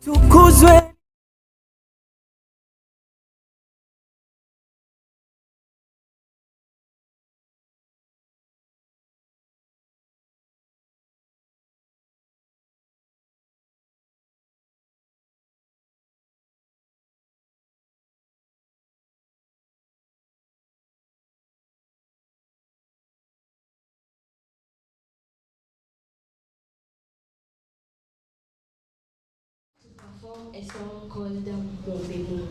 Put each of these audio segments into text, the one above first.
Tukuzwe. Perform a song called Mulembe.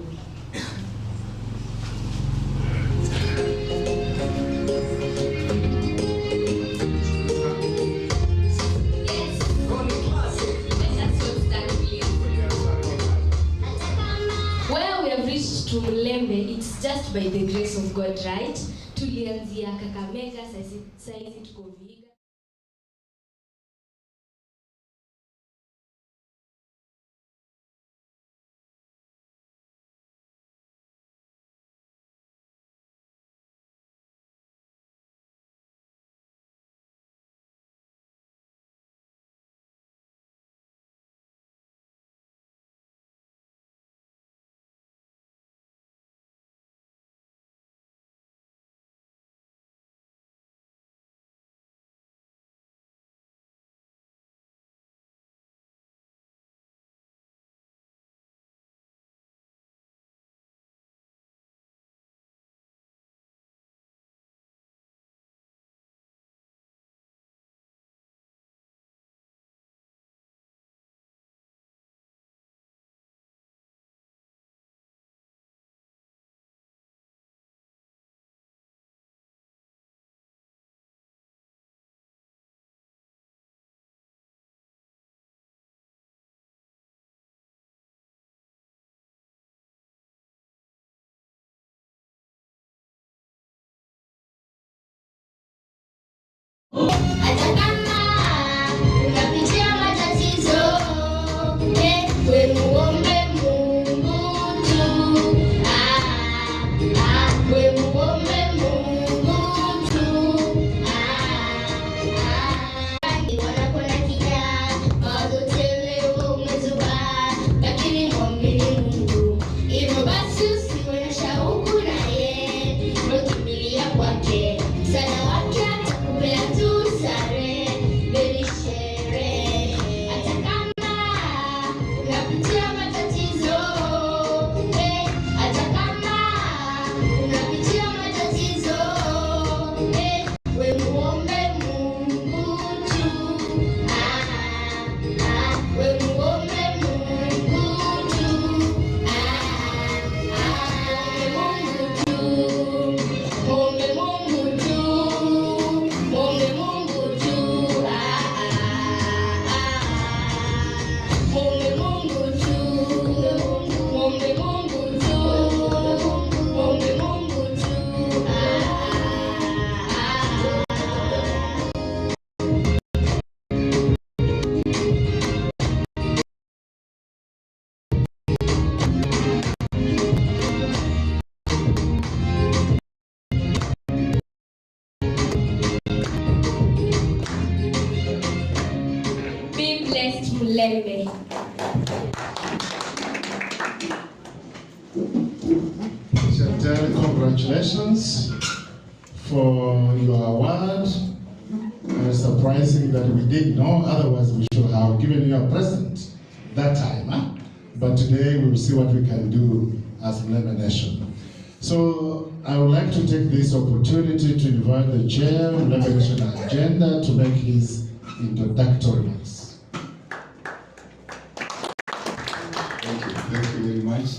Where we have reached to Mulembe, it's just by the grace of God, right? Tulianzia Kakamega, saizi tuko Vihiga. Mulembe. Chantal, congratulations for your award. It's surprising that we didn't know, otherwise we should have given you a present that time. Huh? But today we will see what we can do as Mulembe Nation. So I would like to take this opportunity to invite the chair of Mulembe Nation Agenda to make his introductory remarks. Thank you very much.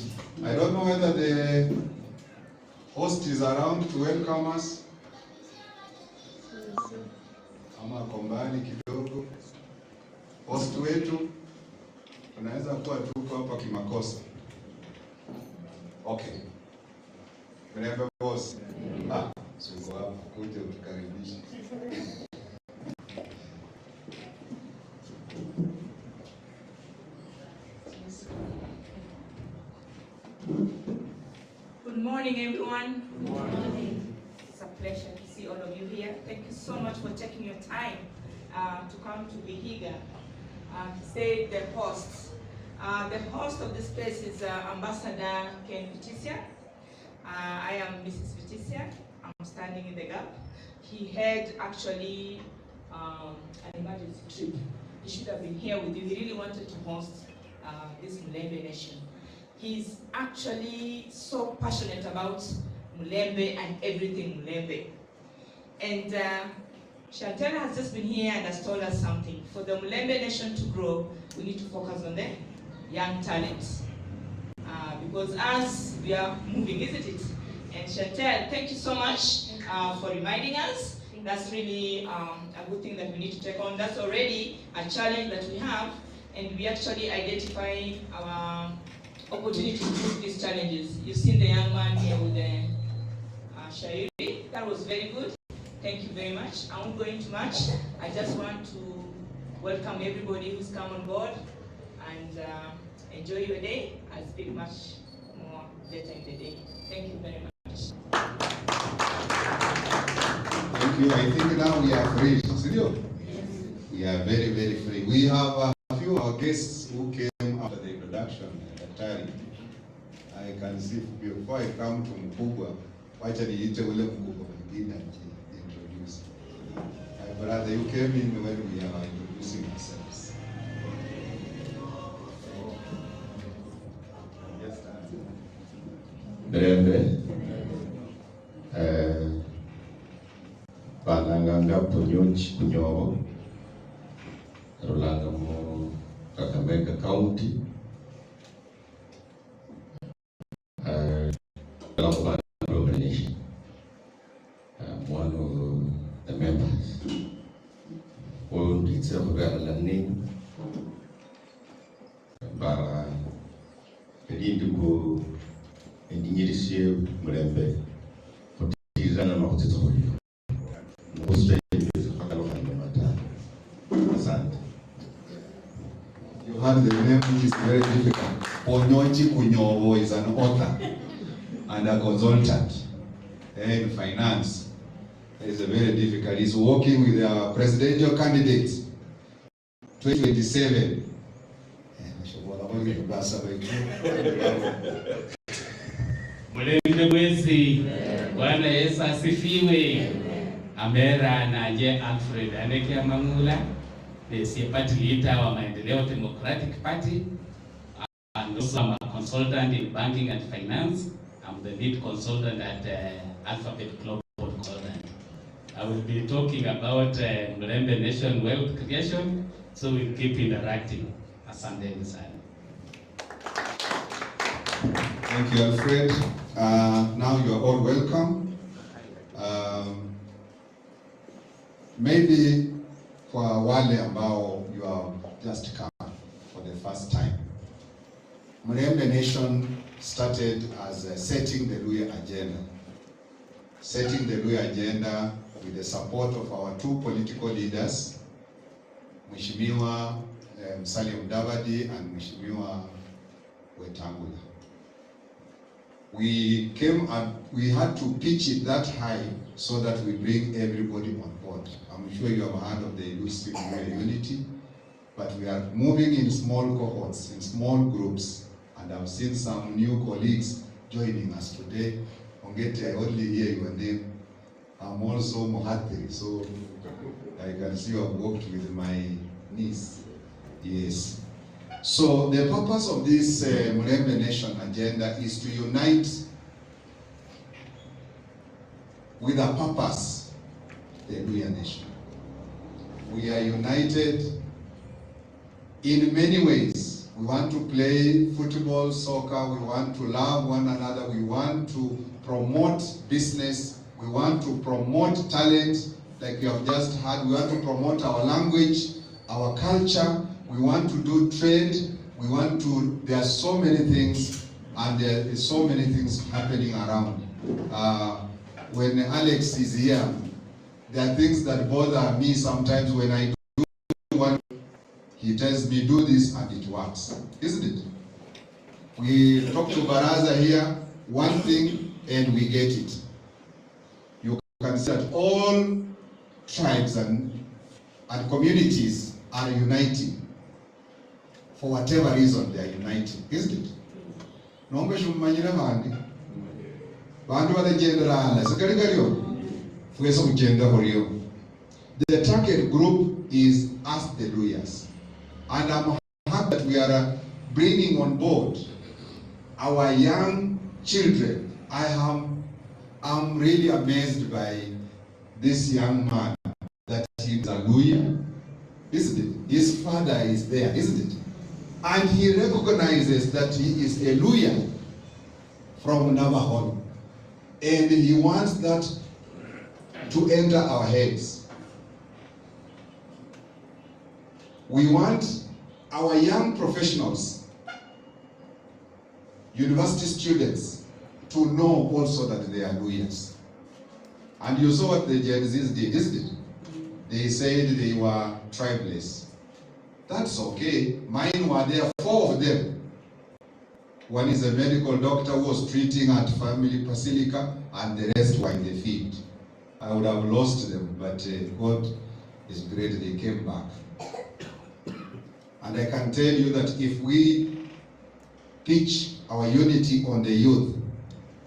I don't know whether the host is around to welcome us. Ama kombani kidogo. Host wetu tunaweza kuwa tuko hapa kimakosa. Okay. Mulembe boss. Siko hapa kuja utukaribisha. Good morning, everyone. Good morning. It's a pleasure to see all of you here. Thank you so much for taking your time to come to Vihiga to stay the post. The host of this place is Ambassador Ken Vitisia. I am Mrs. Vitisia. I'm standing in the gap. He had actually an emergency trip. He should have been here with you. He really wanted to host this Mulembe Nation. He's actually so passionate about Mulembe and everything Mulembe. And Chantel has just been here and has told us something. For the Mulembe Nation to grow, we need to focus on the young talent. Because as we are moving, isn't it? And Chantel, thank you so much for reminding us. That's really a good thing that we need to take on. That's already a challenge that we have, and we actually identify our opportunity to move these challenges. You've seen the young man here with the Shairi. That was very good. Thank you very much. I won't go into much. I just want to welcome everybody who's come on board and enjoy your day. I'll speak much more later in the day. Thank you very much. Thank you. I think now we are free. Studio? Yes. We are very, very free. We have a few of our guests who came after the introduction. I can see before I come to Mkubwa, wacha niite ule Mkubwa mwingine introduce. My brother, you came in when we are introducing ourselves. Yes, Mulembe, bananganga punyonchi kunyobo, rulanga mo Kakamega County. I'm one of the members. Und it's a very learning. Bara pedindugo endinyirisye Mulembe. Potizana no kutitoyo. Muste fakalo mata. Asante. You heard the name, which is very difficult. Ponyonchi Kunyobo is an author and a consultant in finance. It's very difficult. He's working with our presidential candidate, 2027. Mulembe mwezi, Bwana Yesu asifiwe. Amera naje Alfred Aneke Mangula, the party leader wa Maendeleo Democratic Party, and also I'm a consultant in banking and finance. I'm the lead consultant at Alphabet Global Consultant. I will be talking about Mulembe Nation wealth creation, so we'll keep interacting. Asante sana. Thank you, Alfred. Now you are all welcome. Maybe for wale ambao you have just come for the first time. Mulembe Nation started as setting the Luya agenda. Setting the Luya agenda with the support of our two political leaders, Mheshimiwa Musalia Mudavadi and Mheshimiwa Wetangula. We came and we had to pitch it that high so that we bring everybody on board. I'm sure you have heard of the elusive unity, but we are moving in small cohorts, in small groups, and I've seen some new colleagues joining us today. Ongete, I only hear your name. I'm also Mohatiri, so I can see you have worked with my niece. Yes. So the purpose of this Mulembe Nation agenda is to unite with a purpose, the Luya Nation. We are united in many ways. We want to play football, soccer, we want to love one another, we want to promote business, we want to promote talent, like you have just heard, we want to promote our language, our culture, we want to do trade, we want to, there are so many things, and there is so many things happening around. When Alex is here, there are things that bother me sometimes when I do one, he tells me do this and it works, isn't it? We talk to Baraza here, one thing and we get it. You can see that all tribes and communities are uniting for whatever reason they are united, isn't it? Nombe shumanyira bandi. Bandu balegenderana. Sekaligalyo. Fugeso kugenda horiyo. The target group is us the Luyas. And I'm happy that we are bringing on board our young children. I'm really amazed by this young man that he's a Luya, isn't it? His father is there, isn't it? And he recognizes that he is a Luya from Navajo. And he wants that to enter our heads. We want our young professionals, university students, to know also that they are Luyas. And you saw what the Gen Zs did, isn't it? They said they were tribalists. That's okay. Mine were there, 4 of them. One is a medical doctor who was treating at Family Basilica, and the rest were in the field. I would have lost them, but God is great, they came back. And I can tell you that if we pitch our unity on the youth,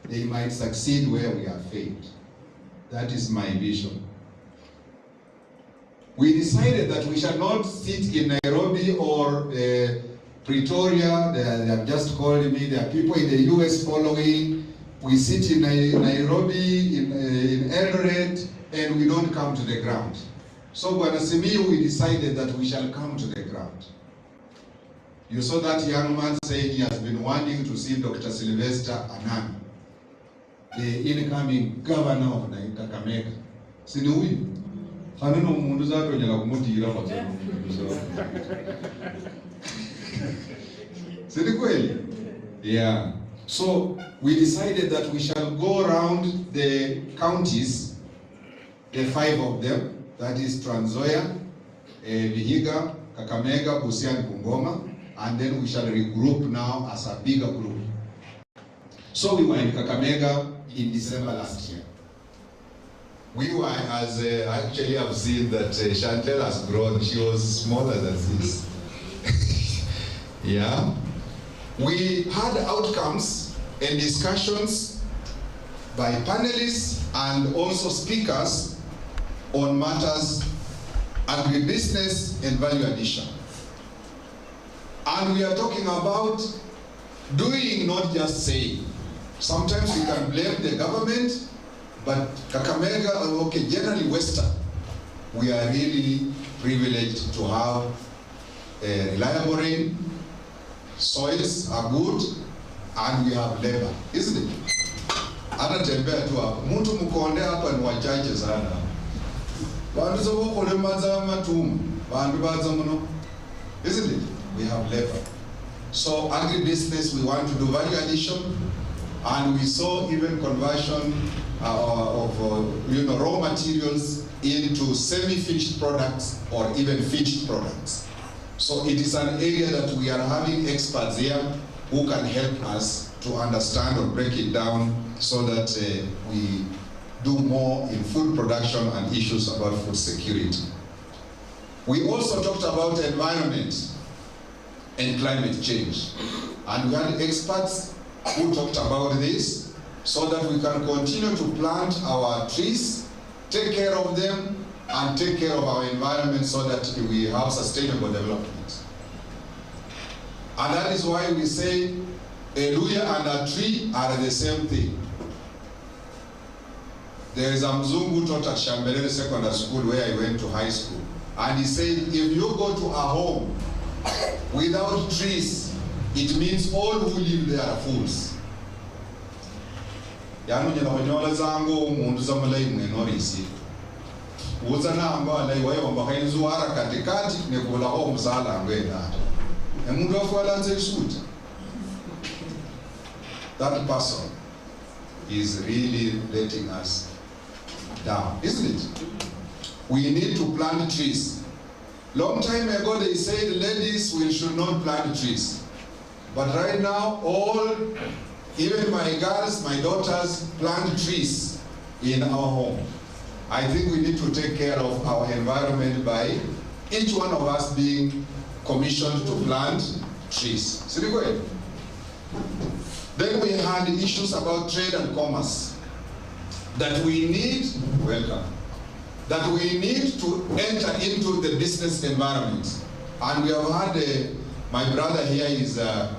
they might succeed where we have failed. That is my vision. We decided that we shall not sit in Nairobi or Pretoria. They have just called me. There are people in the US following. We sit in Nairobi, in Eldoret, and we don't come to the ground. So Bwana Simiyu, we decided that we shall come to the ground. You saw that young man saying he has been wanting to see Dr. Sylvester Anand, the incoming governor of Kakamega. Sini huyu? Fanino mundu zato nyala kumutira mazalo. Sini kweli? Yeah. So we decided that we shall go around the counties, the 5 of them, that is Trans Nzoia, Vihiga, Kakamega, Busia, and Bungoma, and then we shall regroup now as a bigger group. So we were in Kakamega in December last year. We were, as actually I've seen that Chantel has grown. She was smaller than this. Yeah. We had outcomes and discussions by panelists and also speakers on matters agribusiness and value addition. And we are talking about doing, not just saying. Sometimes we can blame the government, but Kakamega, okay, generally Western, we are really privileged to have reliable rain, soils are good, and we have labor, isn't it? Anatembea tu hapa. Mtu mkonde hapa ni wachache sana. Bandu sabo kulemaza matumu, bandu baza muno. Isn't it? We have labor. So agribusiness, we want to do value addition, and we saw even conversion of raw materials into semi-finished products or even finished products. So it is an area that we are having experts here who can help us to understand or break it down so that we do more in food production and issues about food security. We also talked about environment and climate change. And we had experts who talked about this so that we can continue to plant our trees, take care of them, and take care of our environment so that we have sustainable development. And that is why we say a Luya and a tree are the same thing. There is a Mzungu taught at Shambelele Secondary School where I went to high school. And he said, if you go to a home without trees, it means all who live there are fools. Yanu nyana wanyola zangu mundu zamalai mwenorisi. Uza na amba alai wae wambaka inzuara katikati nekula o msala angwenda. E mundu wafu alanze isuta. That person is really letting us down, isn't it? We need to plant trees. Long time ago they said ladies should not plant trees. But right now, even my girls, my daughters, plant trees in our home. I think we need to take care of our environment by each one of us being commissioned to plant trees. Then we had issues about trade and commerce that we need, that we need to enter into the business environment. And we have had, my brother here is a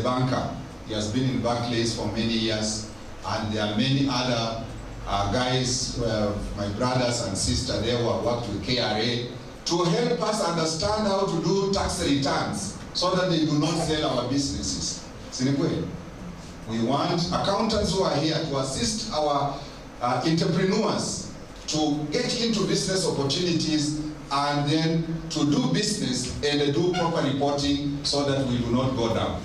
banker. He has been in Barclays for many years, and there are many other guys, my brothers and sisters there who have worked with KRA to help us understand how to do tax returns so that they do not sell our businesses. We want accountants who are here to assist our entrepreneurs to get into business opportunities and then to do business and do proper reporting so that we do not go down.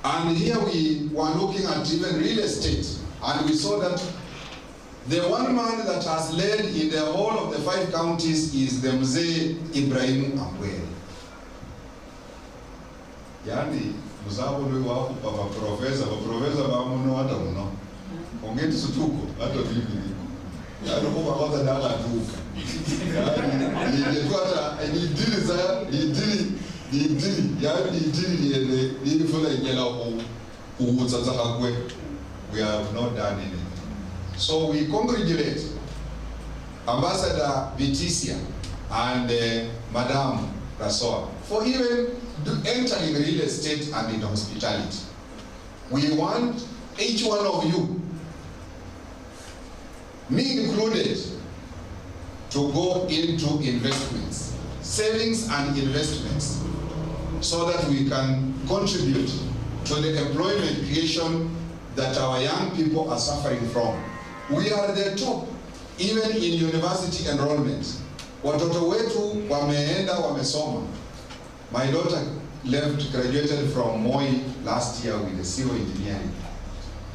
And here we were looking at even real estate, and we saw that the one man that has led in the whole of the 5 counties is the Mzee Ibrahim Ambwele. Yani, muzabo nwe waku pa professor ba muno hata muno. Ongeti sutuko, hata bibi niko. Yani kwa kwanza dala tuka. Yani, we have not done anything. So we congratulate Ambassador Vitisia and Madam Rasoa for even entering real estate and in hospitality. We want each one of you, me included, to go into investments, savings and investments, so that we can contribute to the employment creation that our young people are suffering from. We are the top, even in university enrollment. Watoto wetu wameenda wamesoma. My daughter graduated from Moi last year with a civil engineering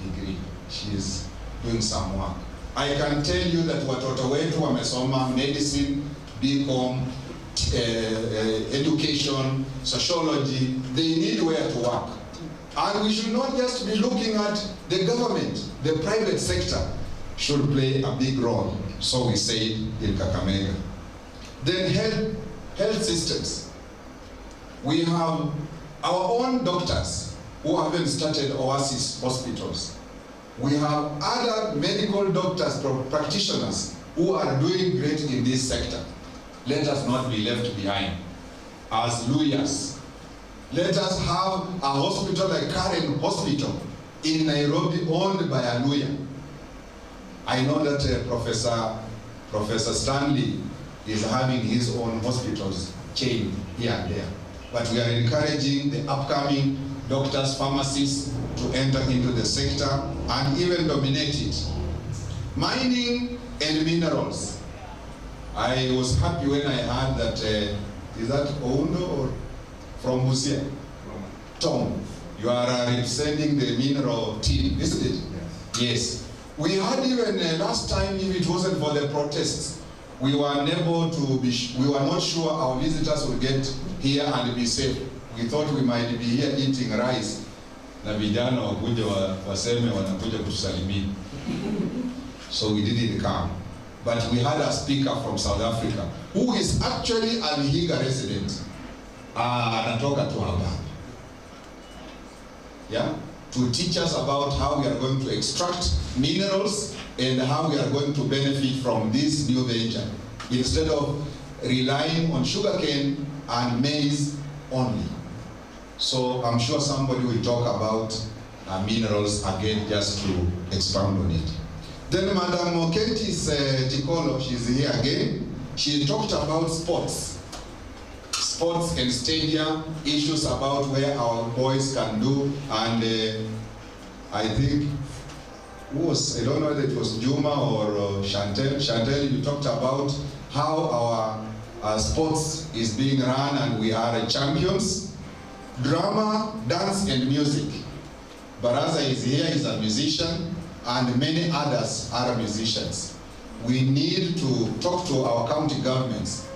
degree. She is doing some work. I can tell you that watoto wetu wamesoma medicine, BCom, education, sociology. They need where to work. And we should not just be looking at the government. The private sector should play a big role. So we say in Kakamega. Then health systems. We have our own doctors who haven't started Oasis hospitals. We have other medical doctors, practitioners who are doing great in this sector. Let us not be left behind as lawyers. Let us have a hospital like Karen Hospital in Nairobi owned by a lawyer. I know that Professor Stanley is having his own hospitals chain here and there. But we are encouraging the upcoming doctors, pharmacists to enter into the sector and even dominate it. Mining and minerals. I was happy when I heard that, is that Oundo or from Busia? Tom, you are representing the mineral team, isn't it? Yes. We had even last time, if it wasn't for the protests, we were unable to be, we were not sure our visitors would get here and be safe. We thought we might be here eating rice. Na vijana wakuja waseme wanakuja kutusalimia. So we didn't come. But we had a speaker from South Africa who is actually a Vihiga resident. Anatoka tu hapa. Yeah? To teach us about how we are going to extract minerals and how we are going to benefit from this new venture, instead of relying on sugarcane and maize only. So I'm sure somebody will talk about minerals again, just to expound on it. Then Madam Okentis Tikolo, she's here again. She talked about sports and stadia, issues about where our boys can do, and I think, I don't know whether it was Juma or Chantel. Chantel, you talked about how our sports is being run and we are champions. Drama, dance and music. Baraza is here, is a musician, and many others are musicians. We need to talk to our county governments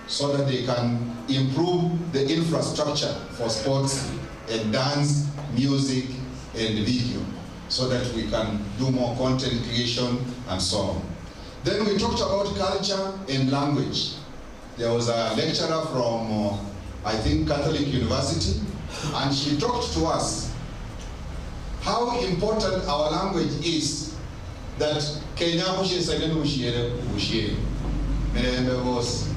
so that they can improve the infrastructure for sports and dance, music and video, so that we can do more content creation and so on. Then we talked about culture and language. There was a lecturer from I think, Catholic University, and she talked to us how important our language is, that Kenya Mulembe was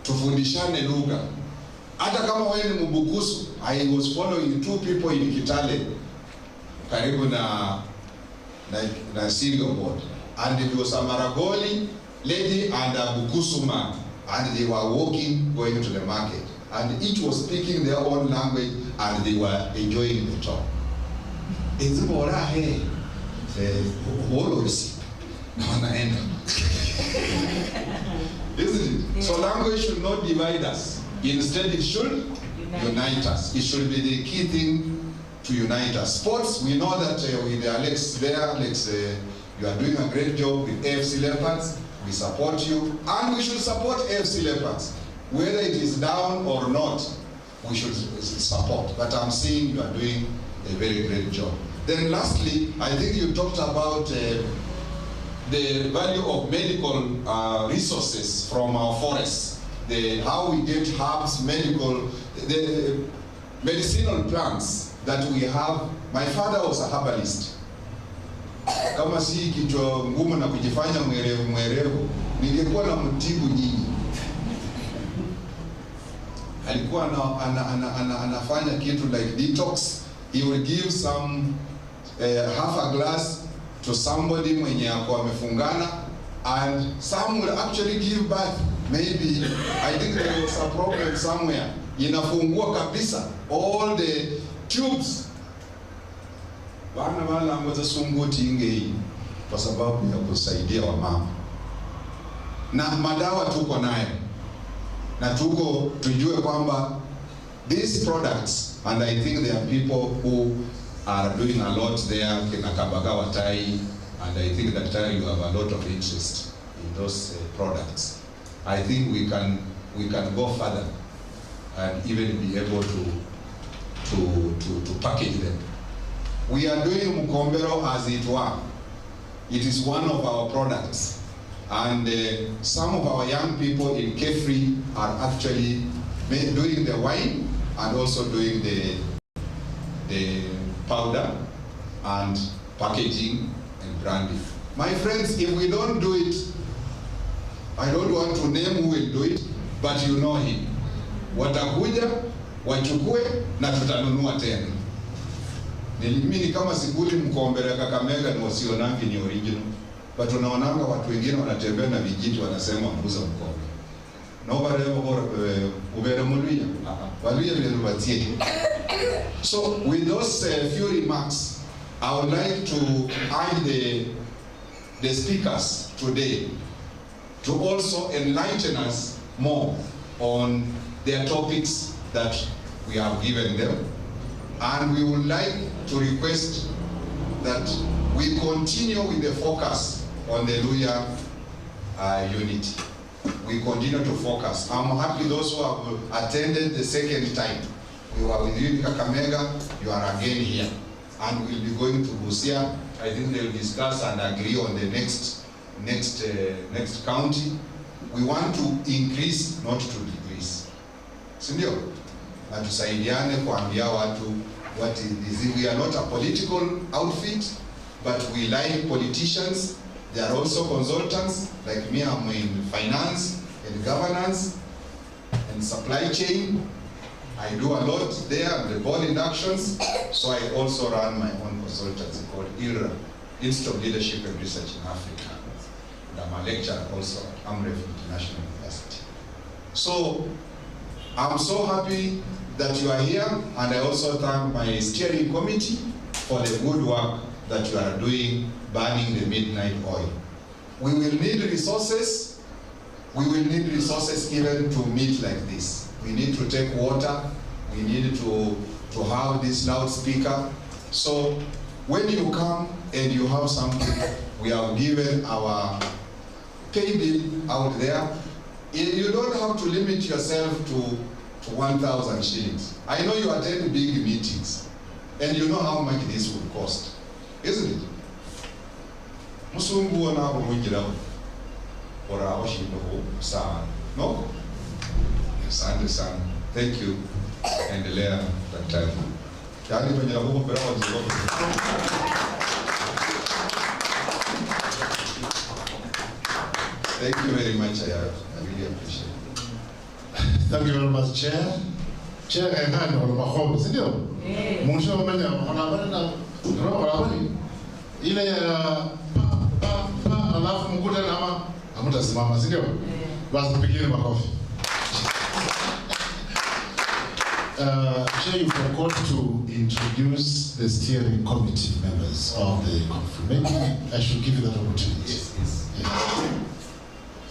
tufundishane lugha. Hata kama wewe ni Mbukusu, I was following 2 people in Kitale karibu na cereal board, and it was a Maragoli lady and a Bukusu man, and they were walking going to the market, and each was speaking their own language, and they were enjoying the talk. Ezibora he holosi na wanaenda. Isn't it? So language should not divide us. Instead, it should unite us. It should be the key thing to unite us. Sports, we know that with Alex there, Alex, you are doing a great job with AFC Leopards. We support you, and we should support AFC Leopards. Whether it is down or not, we should support. But I'm seeing you are doing a very great job. Then lastly, I think you talked about the value of medical resources from our forests, how we get herbs, the medicinal plants that we have. My father was a herbalist. Kama si kichwa ngumu na kujifanya mwerevu, ningekuwa na mtibu nyinyi. Alikuwa anafanya kitu like detox. He will give some half a glass to somebody mwenye ako amefungana, and some will actually give birth. Maybe, I think there was a problem somewhere. Inafungua kabisa all the tubes. Bana wala ngoza sunguti ingei kwa sababu ya kusaidia wamama. Na madawa tuko nayo. Na tujue kwamba these products, and I think there are people who are doing a lot there, kina Kabaga Watai, and I think that you have a lot of interest in those products. I think we can go further and even be able to package them. We are doing Mukombero as it were. It is one of our products, and some of our young people in Kefri are actually doing the wine and also doing the powder and packaging and branding. My friends, if we don't do it, I don't want to name who will do it, but you know him. Watakuja, wachukue na tutanunua tena. Mimi ni kama sikuli Mkombero Kakamega ni wasionangi ni original, but unaonanga watu wengine wanatembea na vijiti wanasema mbuza Mkombero. Nobody ever ubere muluya. Waluya vile rubatie. So with those few remarks, I would like to urge the speakers today to also enlighten us more on their topics that we have given them. And we would like to request that we continue with the focus on the Luya unity. We continue to focus. I'm happy those who have attended the second time. We were with you in Kakamega, you are again here. And we'll be going to Busia. I think they'll discuss and agree on the next county. We want to increase, not to decrease. Sindio? Na tusaidiane kuambia watu what is it. We are not a political outfit, but we like politicians. They are also consultants, like me. I'm in finance and governance and supply chain. I do a lot there, the board inductions. So I also run my own consultancy called ILRA, Institute of Leadership and Research in Africa. And I'm a lecturer also at Amref International University. So I'm so happy that you are here, and I also thank my steering committee for the good work that you are doing, burning the midnight oil. We will need resources. We will need resources even to meet like this. We need to take water. We need to have this loudspeaker. So when you come and you have something, we have given our pay bill out there. You don't have to limit yourself to 1,000 shillings. I know you attend big meetings, and you know how much this will cost, isn't it? Musungu wana kumungira. ora washinda ho sana no. Asante sana, thank you. Endelea daktari. Yani kwenye huko pera waziko. Thank you very much. I really appreciate it. Thank you very much, Chair. Chair, I had on my home, is it? Musho manya, on our ile ya alafu mkuta nama hamtasimama, si ndio? Basi tupigeni makofi. Chair, you forgot to introduce the steering committee members of the conference. Maybe I should give you that opportunity. Yes.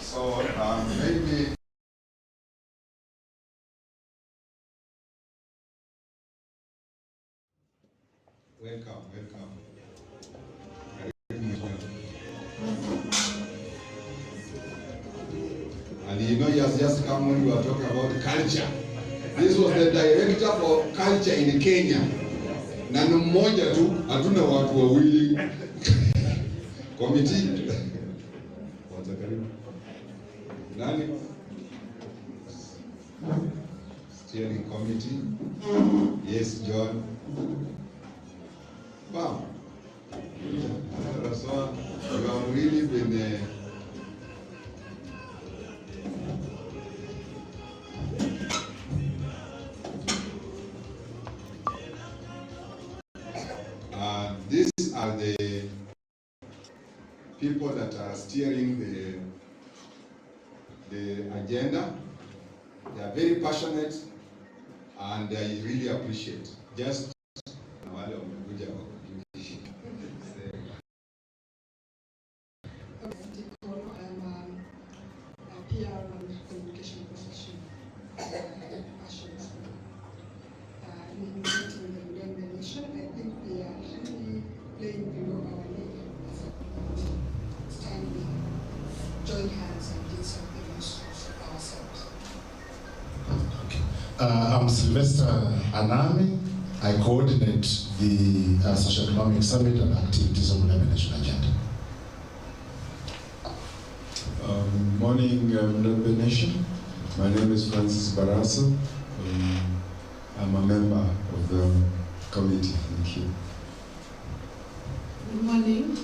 So maybe. Welcome. And you know, he has just come when you are talking about culture. This was the director for culture in Kenya. Na mmoja tu, hatuna watu wawili. Committee. Nani? Steering committee. Yes, John. Wow. So you have really been these are the people that are steering the agenda. They are very passionate and I really appreciate. Just I'm a PR and communication professional. In the Mulembe nation, I think we are really playing below our league. And we join hands and did something else ourselves. Okay. I'm Sylvester Anami. I coordinate the Socio-economic Summit and activities of the Mulembe Nation Agenda. Morning, Mulembe Nation. My name is Francis Barasa. I'm a member of the committee. Thank you. Good morning.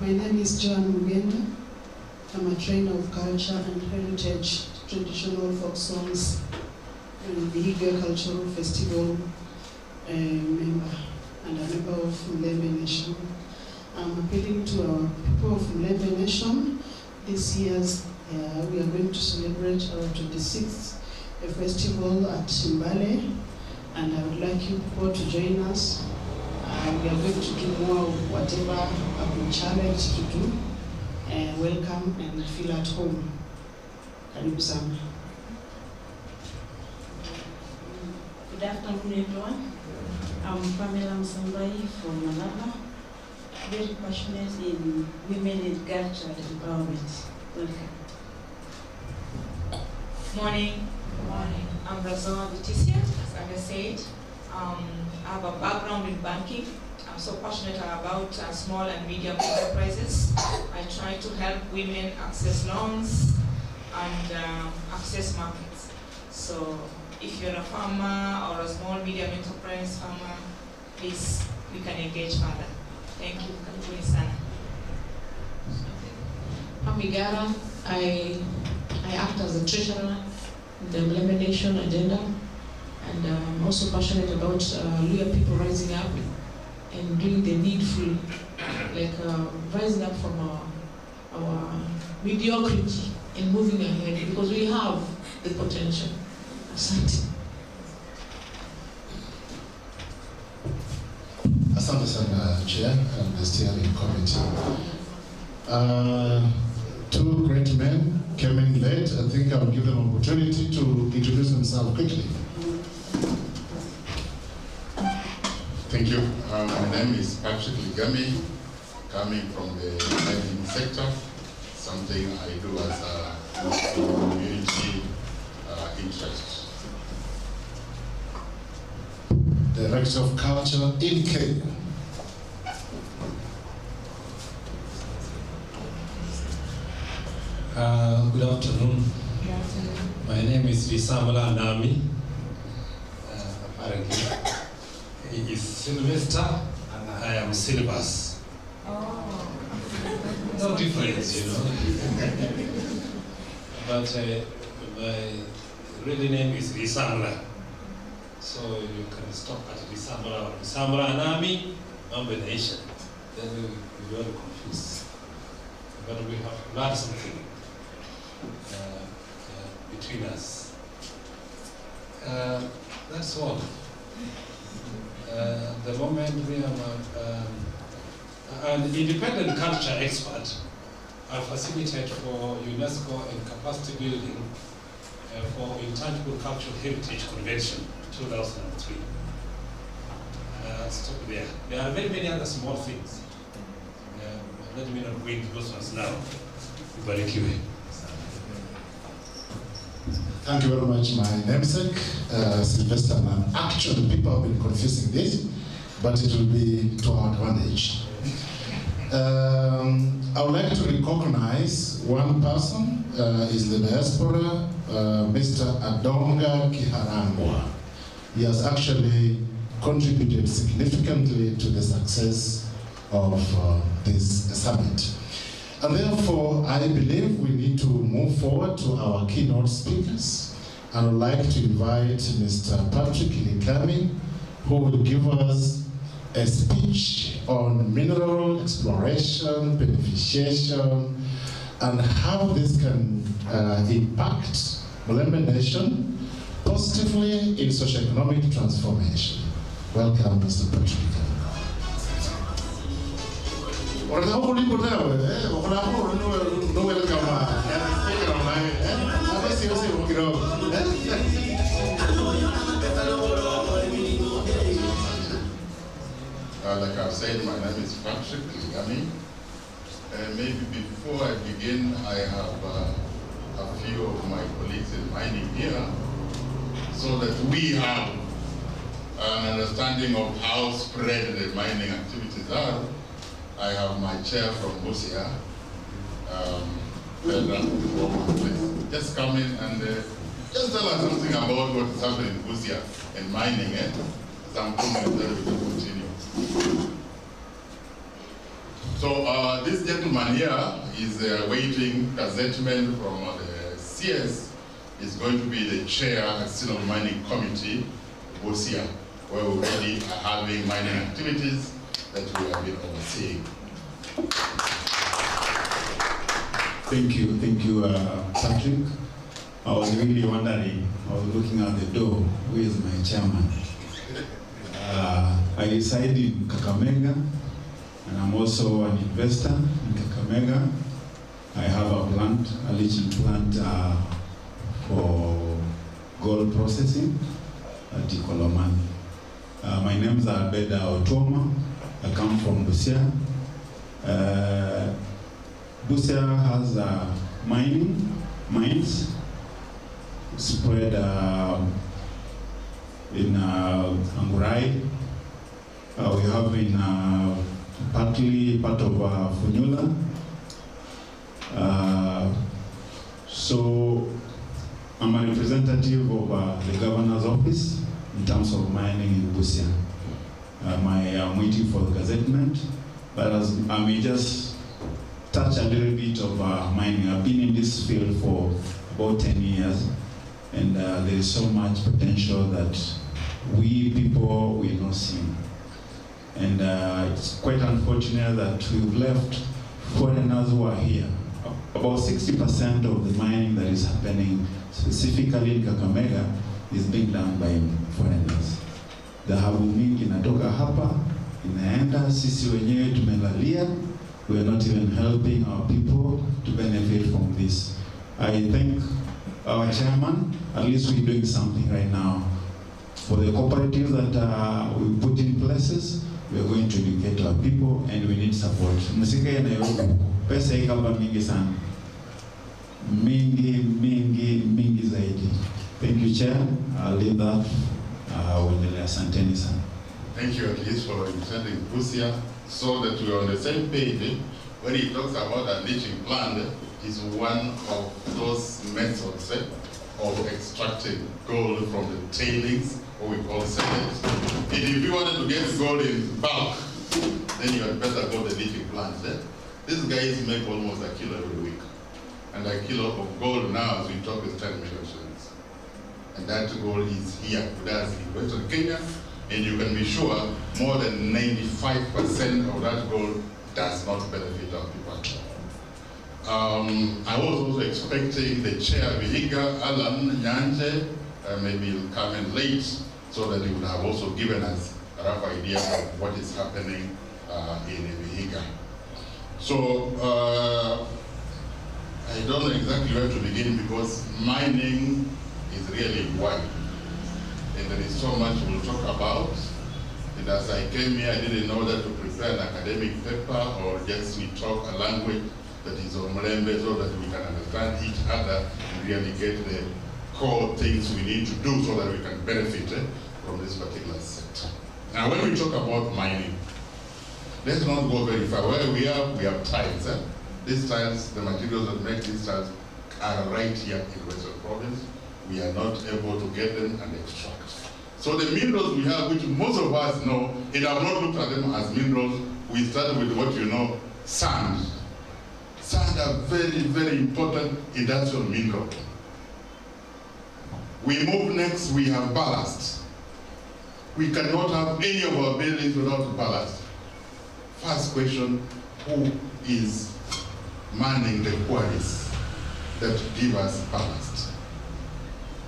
My name is Joan Mulembe. I'm a trainer of culture and heritage, traditional folk songs, and the Igwe Cultural Festival member, and a member of Mulembe Nation. I'm appealing to our people of Mulembe Nation. This year's we are going to celebrate our 26th festival at Mbale, and I would like you people to join us. We are going to do more of whatever I've been challenged to do. Welcome and feel at home. Karibu sana. Good afternoon, everyone. I'm Pamela Msambai from Malaba, very passionate in women and culture empowerment. Welcome. Morning. I'm Socio-economic, as I said. I have a background in banking. I'm so passionate about small and medium enterprises. I try to help women access loans and access markets. So if you're a farmer or a small medium enterprise farmer, please, we can engage further. Thank you. Karibuni sana. I'm Igara. I act as a treasurer in the Mulembe Nation agenda, and I'm also passionate about Luya people rising up and doing the needful, like rising up from our mediocrity and moving ahead, because we have the potential. Asante. Asante sana, Chair and the steering committee. Two great men came in late. I think I'll give them an opportunity to introduce themselves quickly. Thank you. My name is Patrick Ligami, coming from the banking sector, something I do as a community interest. Director of Culture in Kenya. Good afternoon. My name is Visamala Nami. Apparently, he is Sylvester and I am Silvers. Oh. No difference, you know. But my real name is Visamala. So you can stop at Visamala or Visamala Nami, combination. Then we will be confused. But we have learned something between us. That's all. The moment we are an independent culture expert, I facilitate for UNESCO and capacity building for Intangible Cultural Heritage Convention 2003. Stop there. There are very many other small things. Let me not go into those ones now. Barikiwe. Thank you very much, my namesake, Sylvester. Actually, people have been confusing this, but it will be to our advantage. I would like to recognize one person in the diaspora, Mr. Adonga Kiharangwa. He has actually contributed significantly to the success of this summit. And therefore, I believe we need to move forward to our keynote speakers. I would like to invite Mr. Patrick Likami, who will give us a speech on mineral exploration, beneficiation, and how this can impact Mulembe Nation positively in socio-economic transformation. Welcome, Mr. Patrick. Like I've said, my name is Patrick Ligami. Maybe before I begin, I have a few of my colleagues in mining here, so that we have an understanding of how spread the mining activities are. I have my chair from Busia, please just come in and just tell us something about what is happening in Busia and mining, some comments that we can continue. So this gentleman here is waiting gazetteman from the CS, is going to be the chair of the Synod Mining Committee, Busia, where we already are having mining activities that we have been overseeing. Thank you, Patrick. I was really wondering, I was looking at the door, who is my chairman? I reside in Kakamega, and I'm also an investor in Kakamega. I have a plant, a leaching plant for gold processing at Ikolomani. My name is Abeda Otoma. I come from Busia. Busia has mines spread in Angurai. We have in partly part of Funyula. So I'm a representative of the governor's office in terms of mining in Busia. I'm waiting for the gazettement, but I may just touch a little bit of mining. I've been in this field for about 10 years, and there is so much potential that we people will not see. And it's quite unfortunate that we've left foreigners who are here. About 60% of the mining that is happening specifically in Kakamega is being done by foreigners. Dhahabu mingi inatoka hapa, inaenda, sisi wenyewe tumelalia. We are not even helping our people to benefit from this. I thank our chairman, at least we're doing something right now. For the cooperatives that we put in places, we are going to educate our people and we need support. Msika ya Nairobi, pesa ikaba mingi sana. Mingi zaidi. Thank you, Chair. I'll leave that. Asanteni sana. Thank you at least for intending Busia, so that we are on the same page when he talks about a leaching plant. is one of those methods of extracting gold from the tailings, what we call sellers. And if you wanted to get gold in bulk, then you had better go to the leafing plants. These guys make almost a kilo every week. And a kilo of gold now, as we talk, is 10 million shillings. And that gold is here with us in Western Kenya, and you can be sure more than 95% of that gold does not benefit our people. I was also expecting the chair, Vihiga, Alan, Nyanje, maybe he'll come in late, so that he would have also given us a rough idea of what is happening in Vihiga. So, I don't know exactly where to begin, because mining is really wide. And there is so much we'll talk about. And as I came here, I didn't know that to prepare an academic paper or just we talk a language that is on Mulembe so that we can understand each other and really get the core things we need to do so that we can benefit from this particular sector. Now, when we talk about mining, let's not go very far. Where we have tiles. These tiles, the materials that make these tiles are right here in Western Province. We are not able to get them and extract. So the minerals we have, which most of us know, and have not looked at them as minerals, we started with what you know, sand. Sand are very, very important industrial mineral. We move next, we have ballast. We cannot have any of our buildings without ballast. First question, who is manning the quarries that give us ballast?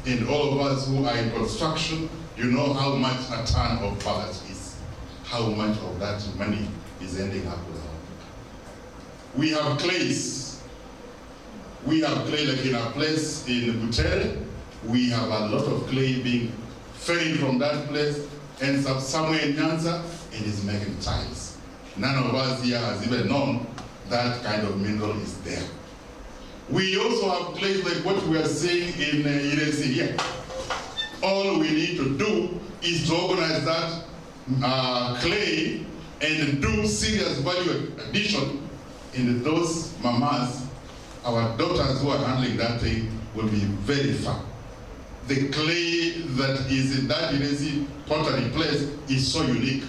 And all of us who are in construction, you know how much a ton of ballast is. How much of that money is ending up with our people. We have clays. We have clay like in our place in Butere. We have a lot of clay being ferried from that place, ends up somewhere in Nyanza, and is making tiles. None of us here has even known that kind of mineral is there. We also have clays like what we are seeing in Iresi here. All we need to do is to organize that clay and do serious value addition in those mamas. Our daughters who are handling that thing will be very far. The clay that is in that Iresi pottery place is so unique.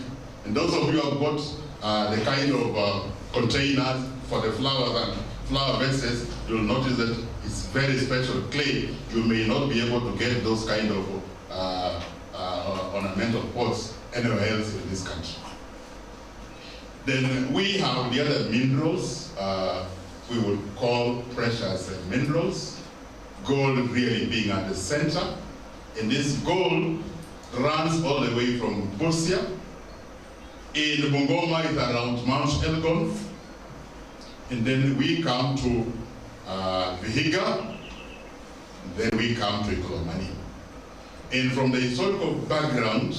And those of you who have got the kind of containers for the flowers and flower vases, you'll notice that it's very special clay. You may not be able to get those kind of ornamental pots anywhere else in this country. Then we have the other minerals we would call precious minerals. Gold really being at the center. And this gold runs all the way from Busia. In Bungoma is around Mount Elgon. And then we come to Vihiga. Then we come to Ikolomani. And from the historical background,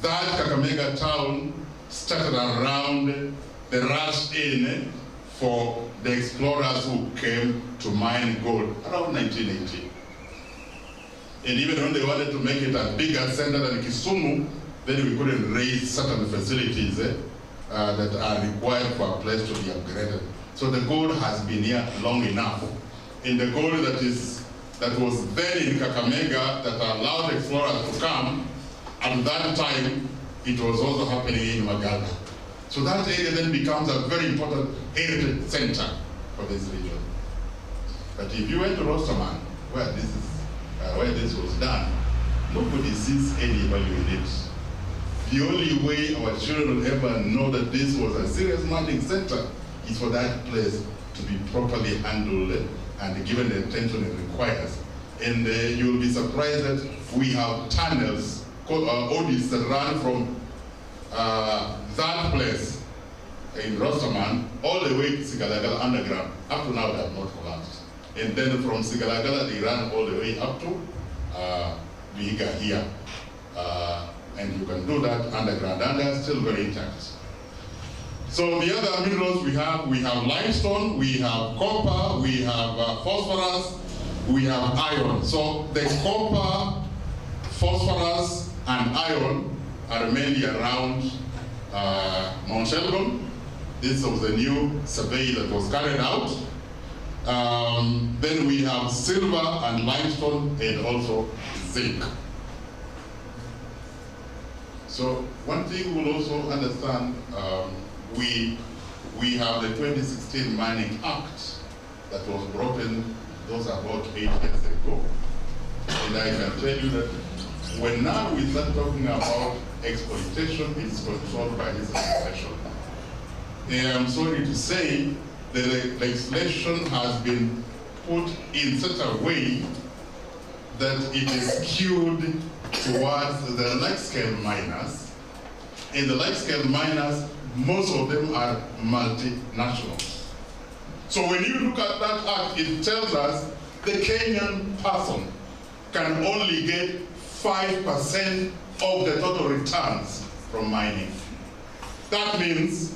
that Kakamega town started around the rush in for the explorers who came to mine gold around 1980. And even when they wanted to make it a bigger center than Kisumu, then we couldn't raise certain facilities that are required for a place to be upgraded. So the gold has been here long enough. And the gold that was then in Kakamega that allowed explorers to come, at that time, it was also happening in Magaga. So that area then becomes a very important heritage center for this region. But if you went to Rosterman, where this was done, nobody sees any value in it. The only way our children will ever know that this was a serious mining center is for that place to be properly handled and given the attention it requires. And you'll be surprised that we have tunnels called audits that run from that place in Rosterman all the way to Sigalagala underground. Up to now they have not collapsed. And then from Sigalagala they run all the way up to Vihiga here. And you can do that underground and they're still very intact. So the other minerals we have limestone, we have copper, we have phosphorus, we have iron. So the copper, phosphorus, and iron are mainly around Mount Elgon. This was the new survey that was carried out. Then we have silver and limestone and also zinc. So one thing we'll also understand, we have the 2016 Mining Act that was brought in, those are about 8 years ago. And I can tell you that when now we start talking about exploitation, it's controlled by this legislation. And I'm sorry to say, the legislation has been put in such a way that it is skewed towards the large-scale miners. And the large-scale miners, most of them are multinationals. So when you look at that act, it tells us the Kenyan person can only get 5% of the total returns from mining. That means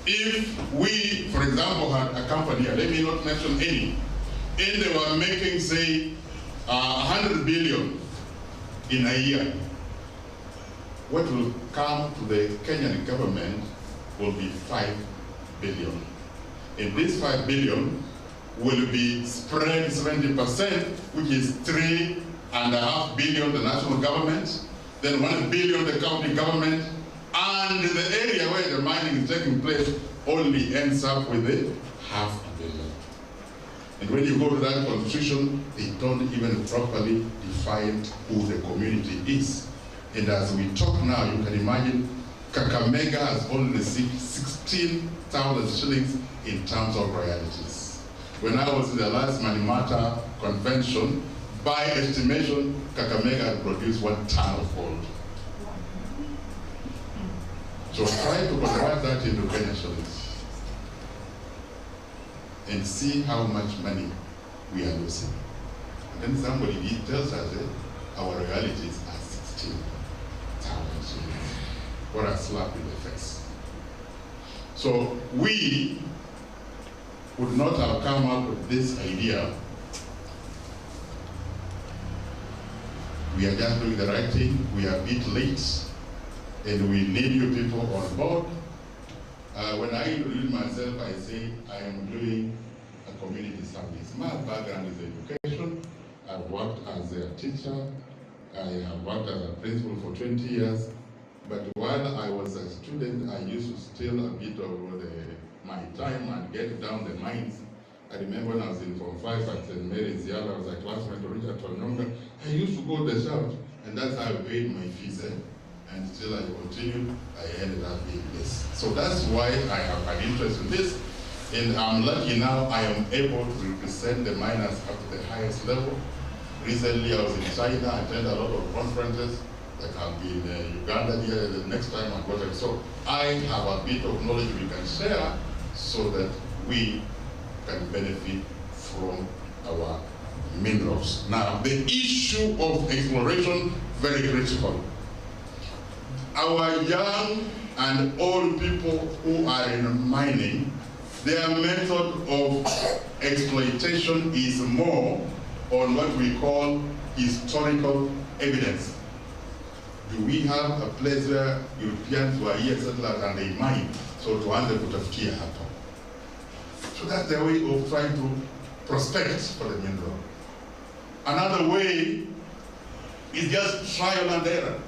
if we, for example, had a company, let me not mention any, and they were making, say, 100 billion in a year, what will come to the Kenyan government will be 5 billion. And this 5 billion will be spread 70%, which is 3.5 billion the national government, then 1 billion the county government, and the area where the mining is taking place only ends up with $500 million. And when you go to that constitution, they don't even properly define who the community is. And as we talk now, you can imagine Kakamega has only received 16,000 shillings in terms of royalties. When I was in the last Manimata convention, by estimation, Kakamega had produced 1 ton of gold. So try to convert that into Kenyan shillings and see how much money we are losing. And then somebody tells us that our royalties are 16,000 shillings. What a slap in the face. So we would not have come up with this idea. We are just doing the right thing. We are a bit late, and we need you people on board. When I introduce myself, I say I am doing a community service. My background is education. I've worked as a teacher. I have worked as a principal for 20 years. But while I was a student, I used to steal a bit of my time and get down the mines. I remember when I was in Form 5 at St. Mary's Yard, I was a classmate of Richard Tonyonga. I used to go to the shop, and that's how I paid my fees. And still I continued, I ended up being this. So that's why I have an interest in this. And I'm lucky now I am able to represent the miners up to the highest level. Recently I was in China, I attended a lot of conferences. Like I'll be in Uganda here the next time I go there. So I have a bit of knowledge we can share so that we can benefit from our minerals. Now, the issue of exploration, very critical. Our young and old people who are in mining, their method of exploitation is more on what we call historical evidence. Do we have a place where Europeans were here settlers and they mine? So tuanze kutafutia hapa. So that's the way of trying to prospect for the mineral. Another way is just trial and error.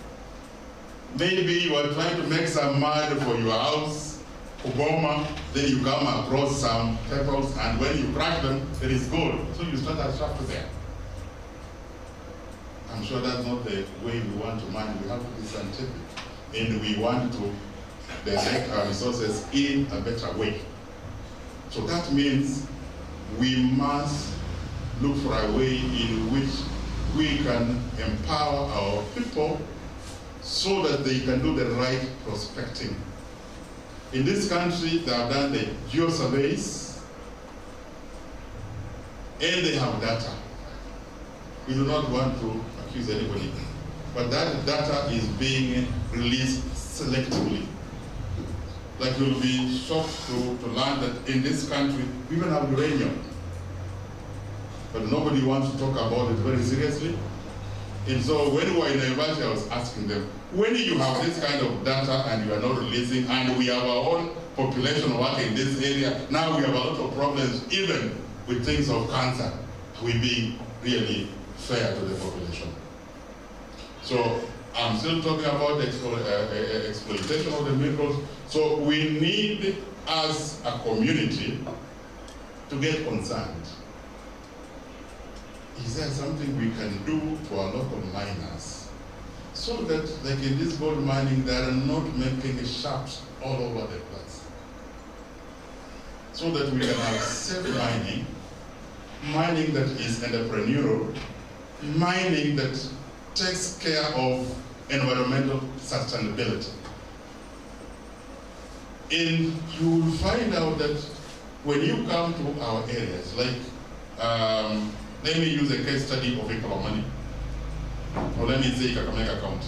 Maybe you are trying to make some mud for your house, Obama, then you come across some pebbles, and when you crack them, there is gold. So you start a shaft there. I'm sure that's not the way we want to mine. We have to be scientific. And we want to direct our resources in a better way. So that means we must look for a way in which we can empower our people so that they can do the right prospecting. In this country, they have done the geo-surveys and they have data. We do not want to accuse anybody, but that data is being released selectively. Like you'll be shocked to learn that in this country, we even have uranium. But nobody wants to talk about it very seriously. And so when we were in the university, I was asking them, when you have this kind of data and you are not releasing, and we have our own population working in this area, now we have a lot of problems even with things of cancer, we being really fair to the population. So I'm still talking about exploitation of the minerals. So we need, as a community, to get concerned. Is there something we can do to our local miners so that, like in this gold mining, they are not making shafts all over the place? So that we can have safe mining, mining that is entrepreneurial, mining that takes care of environmental sustainability. And you will find out that when you come to our areas, like, let me use a case study of Ikalomani, or let me say Kakamega County.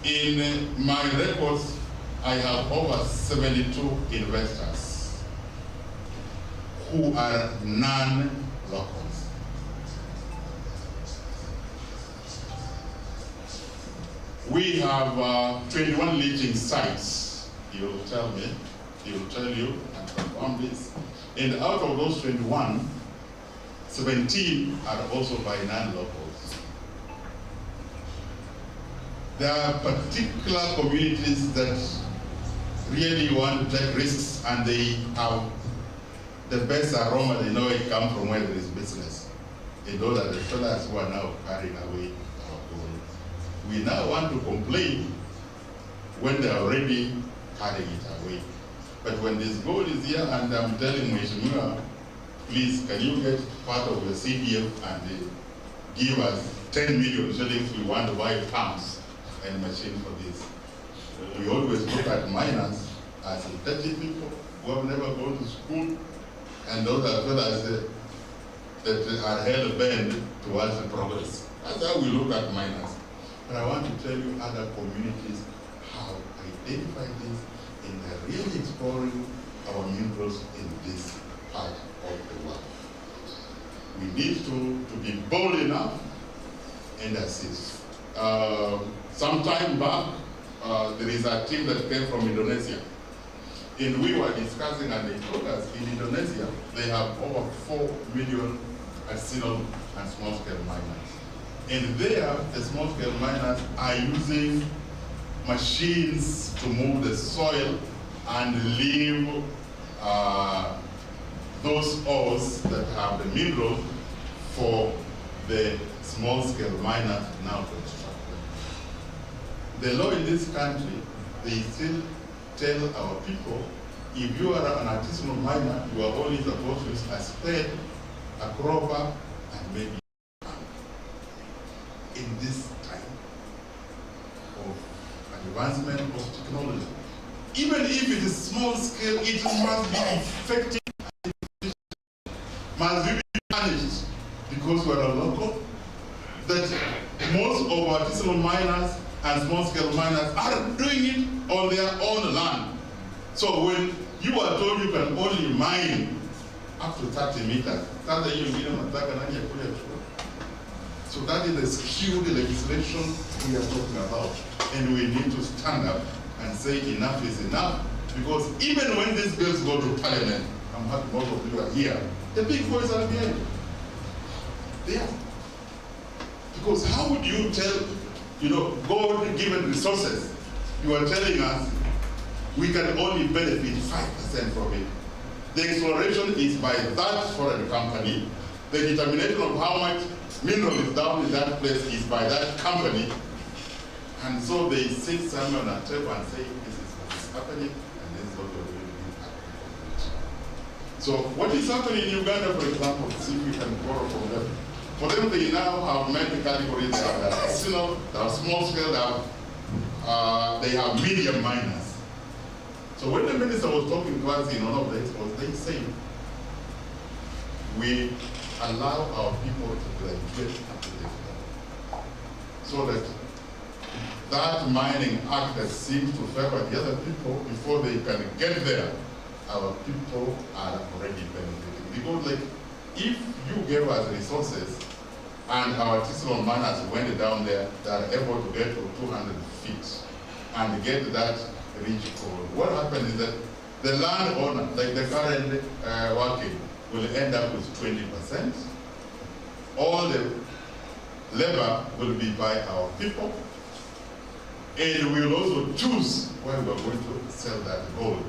In my records, I have over 72 investors who are non-locals. We have 21 leaching sites. He will tell me, he will tell you and confirm this. And out of those 21, 17 are also by non-locals. There are particular communities that really want to take risks, and they have the best aroma. They know it comes from where there is business. And those are the fellas who are now carrying away our gold. We now want to complain when they are already carrying it away. But when this gold is here, and I'm telling Mheshimiwa, please, can you get part of the CDF and give us 10 million shillings? We want to buy pumps and machine for this. We always look at miners as dirty people who have never gone to school, and those are fellas that are hell-bent towards the progress. That's how we look at miners. But I want to tell you other communities how identify this, and they're really exploring our minerals in this part of the world. We need to be bold enough and assist. Some time back, there is a team that came from Indonesia. And we were discussing, and they told us in Indonesia, they have over 4 million artisanal and small-scale miners. And there, the small-scale miners are using machines to move the soil and leave those ores that have the mineral for the small-scale miners now to extract them. The law in this country, they still tell our people, if you are an artisanal miner, you are only supposed to use a spade, a crowbar, and maybe a hand. In this time of advancement of technology, even if it is small scale, it must be effective and efficient, must be managed, because we are a local, that most of our artisanal miners and small scale miners are doing it on their own land. So when you are told you can only mine up to 30 meters, so that is the skewed legislation we are talking about. And we need to stand up and say enough is enough, because even when these bills go to Parliament, I'm happy most of you are here, the big boys are behind. They are. Because how would you tell, God-given resources, you are telling us we can only benefit 5% from it. The exploration is by that foreign company. The determination of how much mineral is down in that place is by that company. And so they sit somewhere on a table and say, this is what is happening, and this is what we're going to do. So what is happening in Uganda, for example, see if we can borrow from them. For them, they now have many categories. They have artisanal, they have small scale, they have medium miners. So when the minister was talking to us in one of the expos, they said, we allow our people to graduate at the level, so that that mining act that seems to favor the other people, before they can get there, our people are already benefiting. Because like, if you gave us resources and our artisanal miners went down there, they are able to get to 200 feet and get that rich gold, what happens is that the landowner, like the current working, will end up with 20%. All the labor will be by our people. And we will also choose where we are going to sell that gold.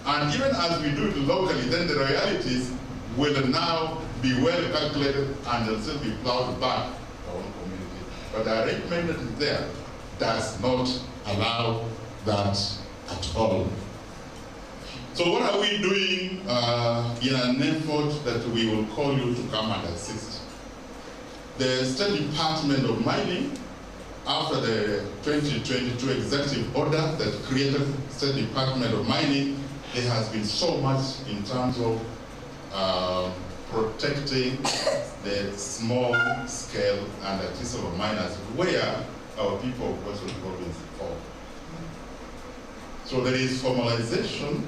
And even as we do it locally, then the royalties will now be well calculated and they'll still be plowed back to our own community. But the arrangement that is there does not allow that at all. So what are we doing in an effort that we will call you to come and assist? The State Department of Mining, after the 2022 executive order that created State Department of Mining, there has been so much in terms of protecting the small scale and artisanal miners where our people of Western Province fall. So there is formalization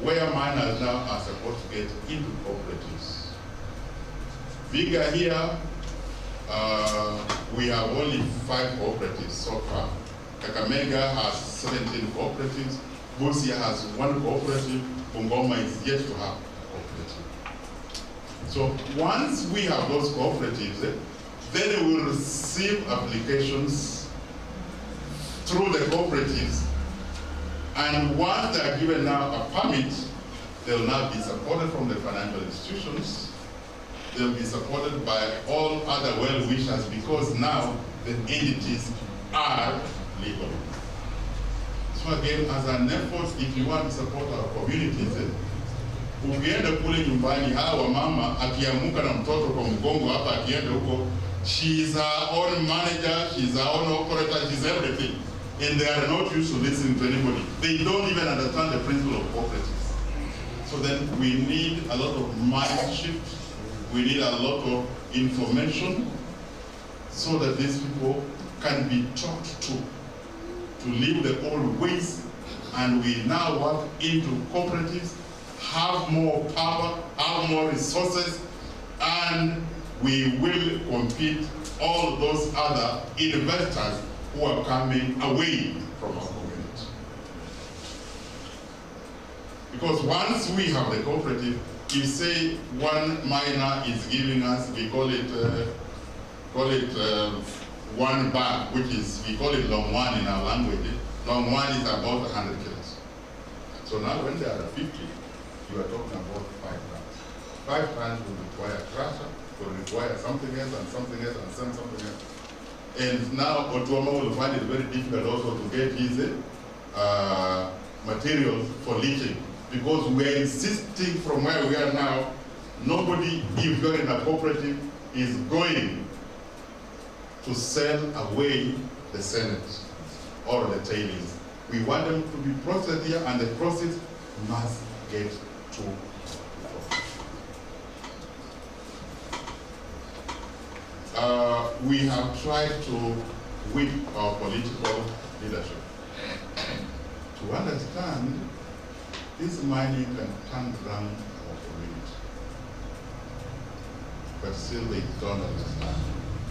where miners now are supposed to get into cooperatives. Bigger here, we have only 5 cooperatives so far. Kakamega has 17 cooperatives. Busia has 1 cooperative. Bungoma is yet to have a cooperative. So once we have those cooperatives, then we will receive applications through the cooperatives. And once they are given now a permit, they will now be supported from the financial institutions. They will be supported by all other well-wishers because now the entities are legal. So again, as an effort, if you want to support our communities, ukienda kule nyumbani hawa mama akiamuka na mtoto kwa mgongo hapa akienda huko, she is her own manager, she is her own operator, she is everything. And they are not used to listening to anybody. They don't even understand the principle of cooperatives. So then we need a lot of mind shift. We need a lot of information so that these people can be taught to leave the old ways, and we now work into cooperatives, have more power, have more resources, and we will compete all those other investors who are coming away from our community. Because once we have the cooperative, you say one miner is giving us, we call it 1 bag, which is, we call it long one in our language. Long one is about 100 kilos. So now when they are at 50, you are talking about 5 tons. 5 tons will require a crusher, will require something else and something else and something else. And now Otuoma will find it very difficult also to get his materials for leaching, because we are insisting from where we are now, nobody, if you're in a cooperative, is going to sell away the Senate or the tailings. We want them to be processed here, and the process must get to we have tried to whip our political leadership to understand this mining can turn around our community. But still they don't understand.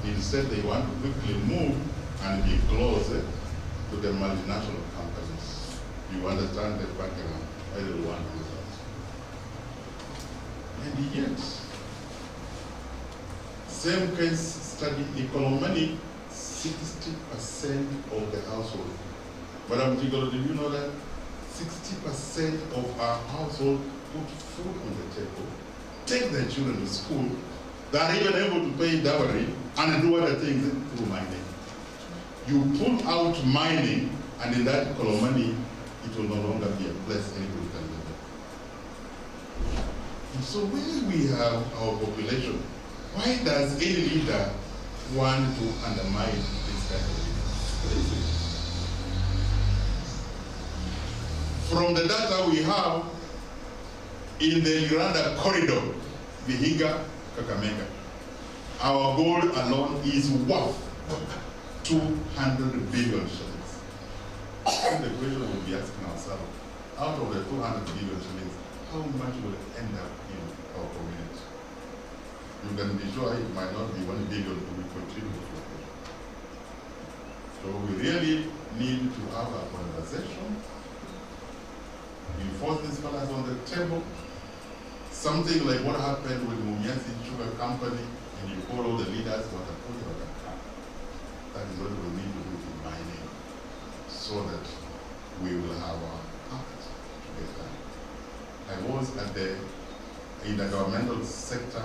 Instead they want to quickly move and be closer to the multinational companies. You understand the background, I don't want to do that. And yet, same case study, economic, 60% of the household. Madam Jigolo, did you know that 60% of our household put food on the table, take their children to school, they are even able to pay dowry and do other things through mining. You pull out mining, and in that economy, it will no longer be a place anybody can live in. And so when we have our population, why does any leader want to undermine this kind of thing? From the data we have, in the Uganda corridor, Vihiga, Kakamega, our gold alone is worth 200 billion shillings. And the question we'll be asking ourselves, out of the 200 billion shillings, how much will it end up in our community? You can be sure it might not be 1 billion to be contributed to. So we really need to have a conversation. We force these fellas on the table, something like what happened with Mulembe Sugar Company, and you call all the leaders, that is what we need to do in mining, so that we will have our act together. I was at the intergovernmental sector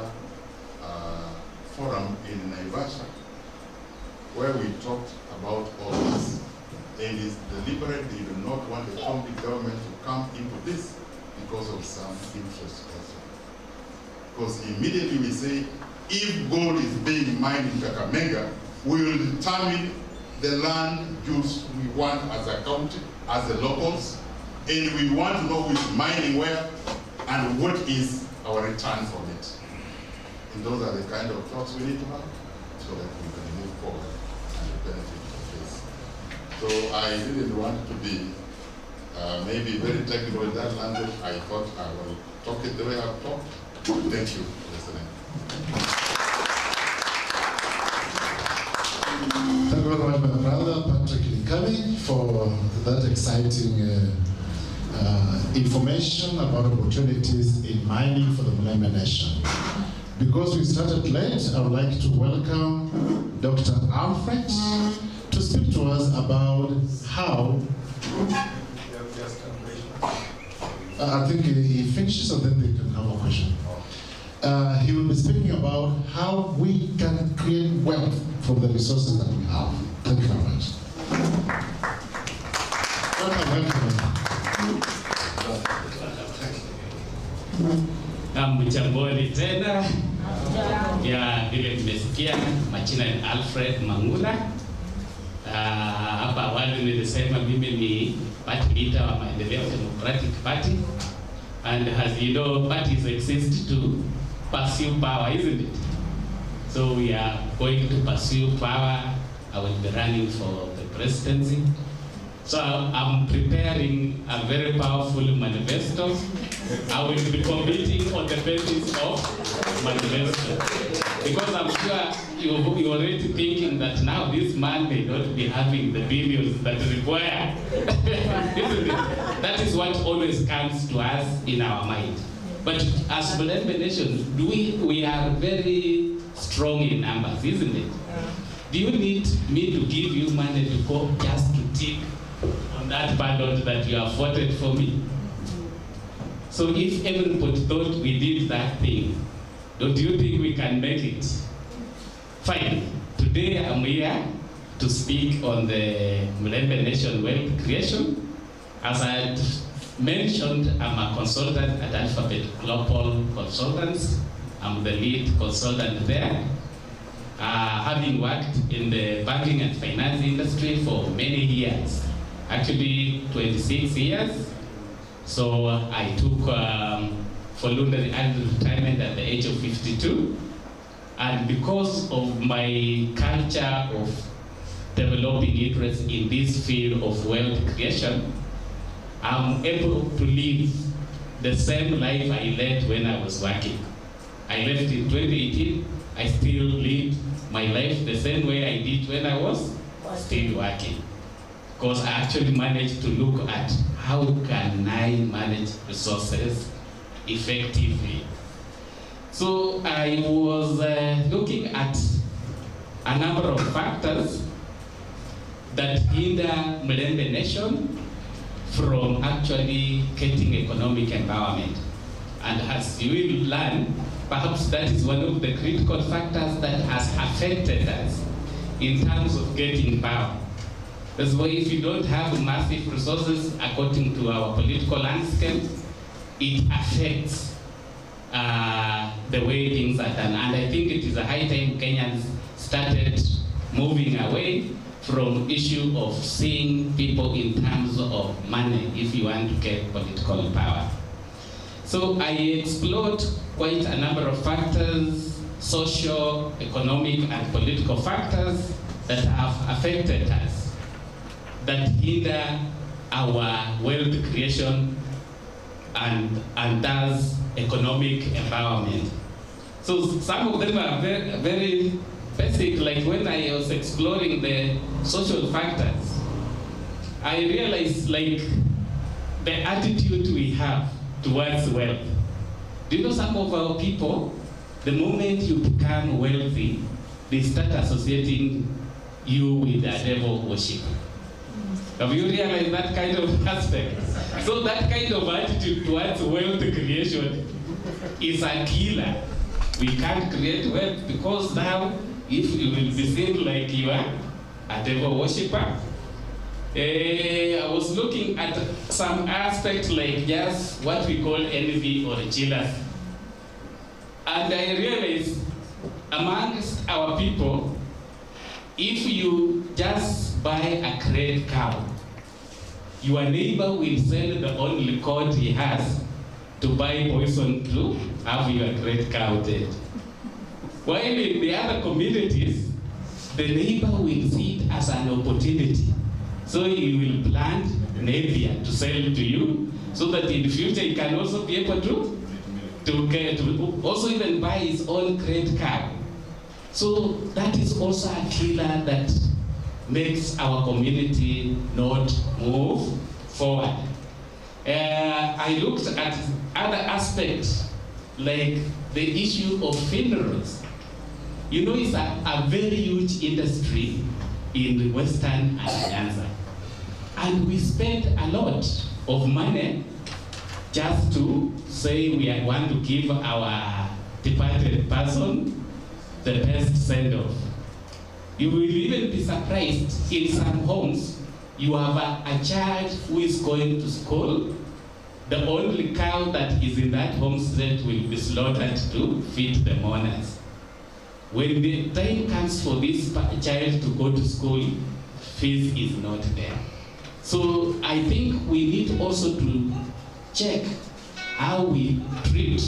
forum in Naivasha, where we talked about all this. And it's deliberate, they do not want the county government to come into this because of some interest also. Because immediately we say, if gold is being mined in Kakamega, we will determine the land use we want as a county, as the locals, and we want to know who is mining where and what is our return from it. And those are the kind of thoughts we need to have so that we can move forward and benefit from this. So I didn't want to be maybe very technical in that language. I thought I will talk it the way I've talked. Thank you for listening. Thank you very much, my brother Patrick Likami, for that exciting information about opportunities in mining for the Mulembe Nation. Because we started late, I would like to welcome Dr. Alfred to speak to us about how. I think he finishes and then they can have a question. He will be speaking about how we can create wealth from the resources that we have. Thank you very much. Mchamboni tena ya vile nimesikia majina ni Alfred Mangula. Hapa awali nilisema mimi ni party leader wa Maendeleo Democratic Party, and as you know, parties exist to pursue power, isn't it? So we are going to pursue power. I will be running for the presidency. So I'm preparing a very powerful manifesto. I will be competing on the basis of manifesto. Because I'm sure you're already thinking that now this man may not be having the billions that require. Isn't it? That is what always comes to us in our mind. But as Mulembe Nation, we are very strong in numbers, isn't it? Do you need me to give you money to go just to tick on that ballot that you have voted for me? So if everybody thought we did that thing, don't you think we can make it? Fine. Today I'm here to speak on the Mulembe Nation wealth creation. As I had mentioned, I'm a consultant at Alphabet Global Consultants. I'm the lead consultant there. Having worked in the banking and finance industry for many years, actually 26 years. So I took voluntary early retirement at the age of 52. And because of my culture of developing interest in this field of wealth creation, I'm able to live the same life I led when I was working. I left in 2018. I still live my life the same way I did when I was still working. Because I actually managed to look at how can I manage resources effectively. So I was looking at a number of factors that hinder Mulembe Nation from actually getting economic empowerment. And as you will learn, perhaps that is one of the critical factors that has affected us in terms of getting power. That's why if you don't have massive resources according to our political landscape, it affects the way things are done. And I think it is a high time Kenyans started moving away from issue of seeing people in terms of money if you want to get political power. So I explored quite a number of factors, social, economic, and political factors that have affected us, that hinder our wealth creation and thus economic empowerment. So some of them are very, very basic, like when I was exploring the social factors, I realized like the attitude we have towards wealth. Do you know some of our people, the moment you become wealthy, they start associating you with the devil worship. Have you realized that kind of aspect? So that kind of attitude towards wealth creation is a killer. We can't create wealth because now, if you will be seen like you are a devil worshipper. I was looking at some aspects like just what we call envy or jealousy. And I realized amongst our people, if you just buy a great cow, your neighbor will sell the only cord he has to buy poison to have your great cow dead. While in the other communities, the neighbor will see it as an opportunity. So he will plant Napier to sell to you, so that in the future he can also be able to also even buy his own great cow. So that is also a killer that makes our community not move forward. I looked at other aspects like the issue of funerals. You know, it's a very huge industry in Western Alliance. And we spend a lot of money just to say we want to give our departed person the best send-off. You will even be surprised, in some homes, you have a child who is going to school. The only cow that is in that homestead will be slaughtered to feed the mourners. When the time comes for this child to go to school, fees is not there. So I think we need also to check how we treat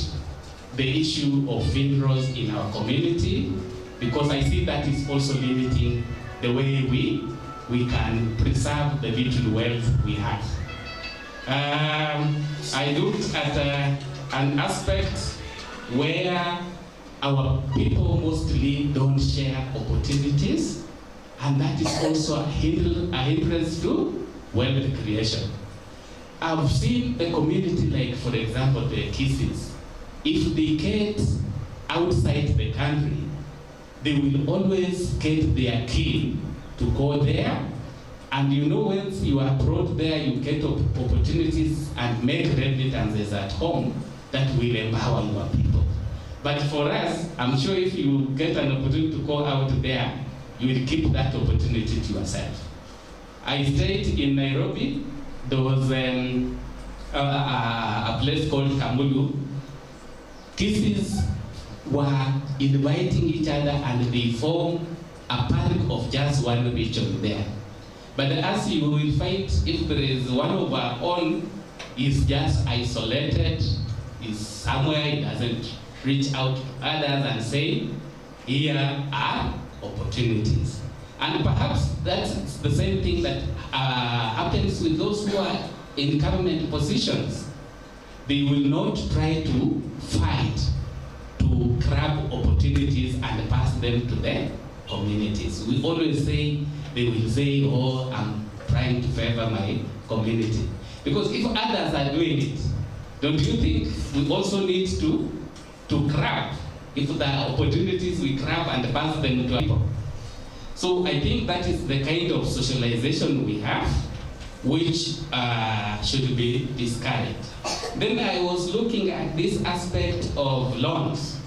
the issue of funerals in our community, because I see that is also limiting the way we can preserve the little wealth we have. I looked at an aspect where our people mostly don't share opportunities, and that is also a hindrance to wealth creation. I've seen the community, like for example the Kisses, if they get outside the country, they will always get their kin to go there. And you know, once you are brought there, you get opportunities and make remittances at home that will empower your people. But for us, I'm sure if you get an opportunity to go out there, you will keep that opportunity to yourself. I stayed in Nairobi. There was a place called Kamulu. Kisses were inviting each other and they form a park of just one region there. But as you will find, if there is one of our own is just isolated, is somewhere, it doesn't reach out to others and say, here are opportunities. And perhaps that's the same thing that happens with those who are in government positions. They will not try to fight to grab opportunities and pass them to their communities. We always say, they will say, oh, I'm trying to favor my community. Because if others are doing it, don't you think we also need to grab, if there are opportunities, we grab and pass them to people. So I think that is the kind of socialization we have, which should be discouraged. Then I was looking at this aspect of loans.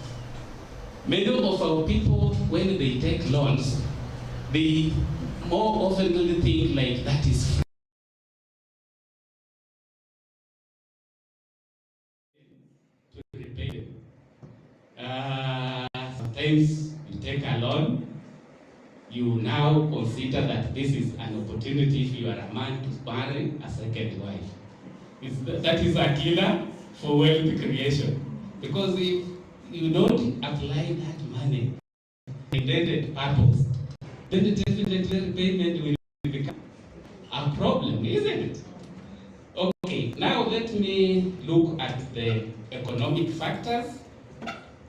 Many of our people, when they take loans, they more often think like that is free. To repay them. Sometimes you take a loan, you now consider that this is an opportunity if you are a man to marry a second wife. That is a killer for wealth creation. Because if you don't apply that money intended purpose, then definitely repayment will become a problem, isn't it? Okay, now let me look at the economic factors.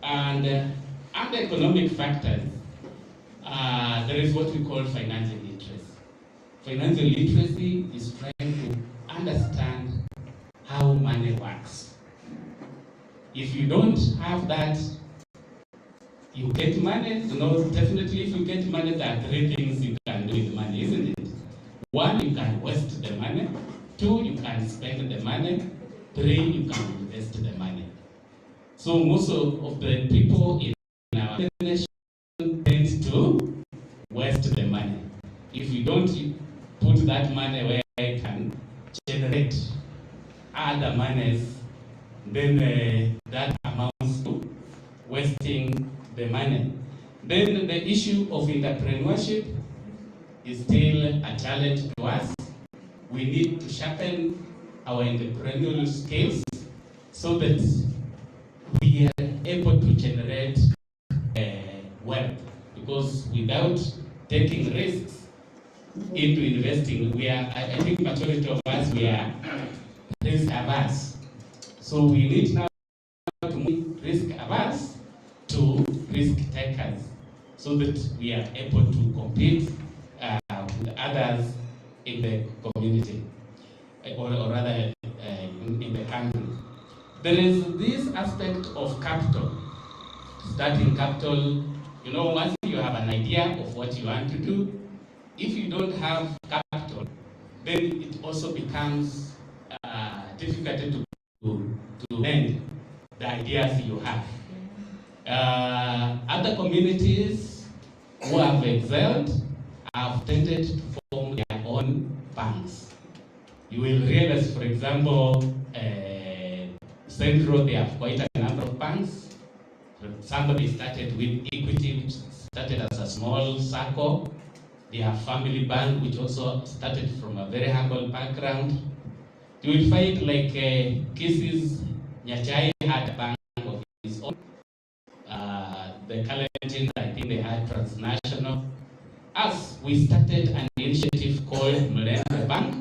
And under economic factors, there is what we call financial literacy. Financial literacy is trying to understand how money works. If you don't have that, you get money. You know, definitely if you get money, there are three things you can do with money, isn't it? One, you can waste the money. Two, you can spend the money. Three, you can invest the money. So most of the people in our nation tend to waste the money. If you don't put that money where it can generate other monies, then that amounts to wasting the money. Then the issue of entrepreneurship is still a challenge to us. We need to sharpen our entrepreneurial skills so that we are able to generate wealth. Because without taking risks into investing, I think majority of us, we are risk averse. So we need now to move risk averse to risk takers so that we are able to compete with others in the community, or rather in the country. There is this aspect of capital, starting capital. You know, once you have an idea of what you want to do, if you don't have capital, then it also becomes difficult to lend the ideas you have. Other communities who have excelled have tended to form their own banks. You will realize, for example, Central, they have quite a number of banks. Somebody started with Equity, which started as a small circle. They have Family Bank, which also started from a very humble background. You will find like Kisses Nyachai had a bank of his own. The Kalenjin, I think they had Transnational. Us, we started an initiative called Mulembe Bank,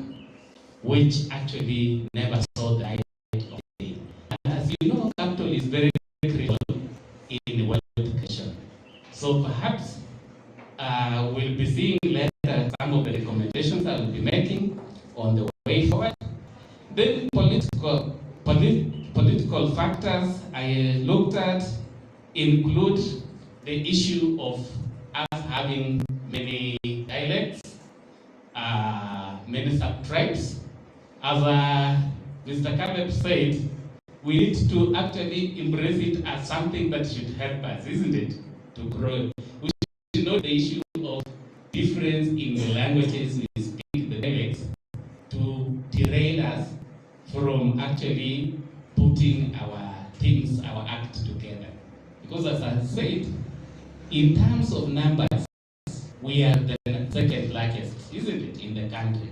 which actually never saw the light of day. And as you know, capital is very critical in wealth creation. So perhaps we'll be seeing later some of the recommendations I will be making on the way forward. Then political factors I looked at include the issue of us having many dialects, many sub-tribes. As Mr. Caleb said, we need to actually embrace it as something that should help us, isn't it, to grow. We should know the issue of difference in the languages we speak, the dialects, to derail us from actually putting our things, our act together. Because as I said, in terms of numbers, we are the second largest, isn't it, in the country?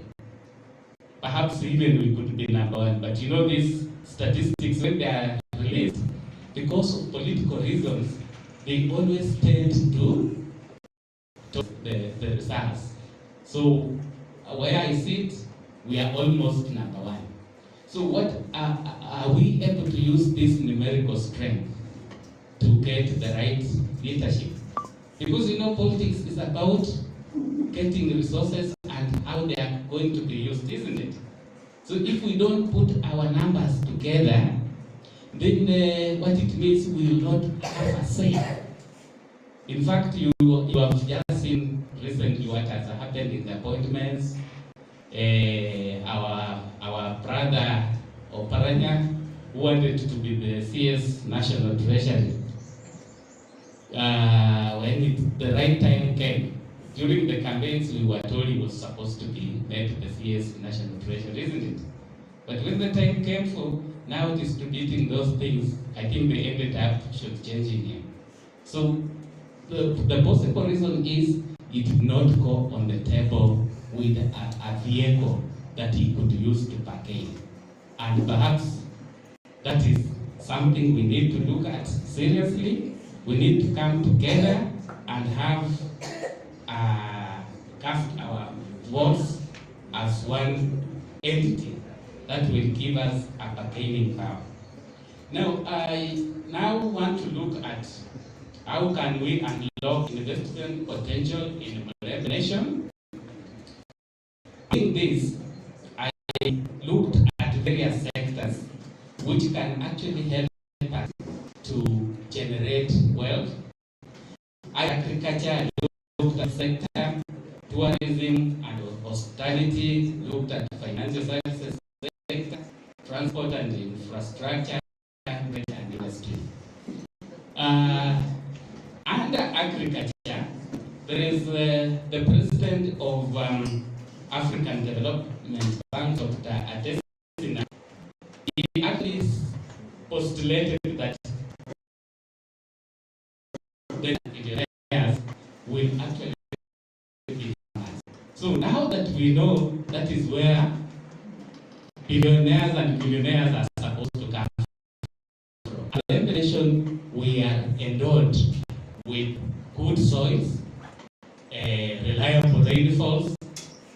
Perhaps even we could be number one, but you know these statistics, when they are released, because of political reasons, they always tend to the results. So where I sit, we are almost number one. So what are we able to use this numerical strength to get the right leadership? Because you know politics is about getting resources and how they are going to be used, isn't it? So if we don't put our numbers together, then what it means, we will not have a say. In fact, you have just seen recently what has happened in the appointments. Our brother Oparanya, who wanted to be the CS National Treasury, when the right time came, during the campaigns, we were told he was supposed to be made the CS National Treasury, isn't it? But when the time came for now distributing those things, I think they ended up changing him. So the possible reason is he did not go on the table with a vehicle that he could use to bargain. And perhaps that is something we need to look at seriously. We need to come together and have cast our votes as one entity that will give us a bargaining power. Now, I want to look at how can we unlock investment potential in the nation. In this, I looked at various sectors which can actually help us transport and infrastructure, and industry. Under agriculture, there is the president of African Development Bank, Dr. Adesina. He at least postulated that the billionaires will actually be farmers. So now that we know that is where billionaires and billionaires are supposed to come from, as a nation, we are endowed with good soils, reliable rainfalls.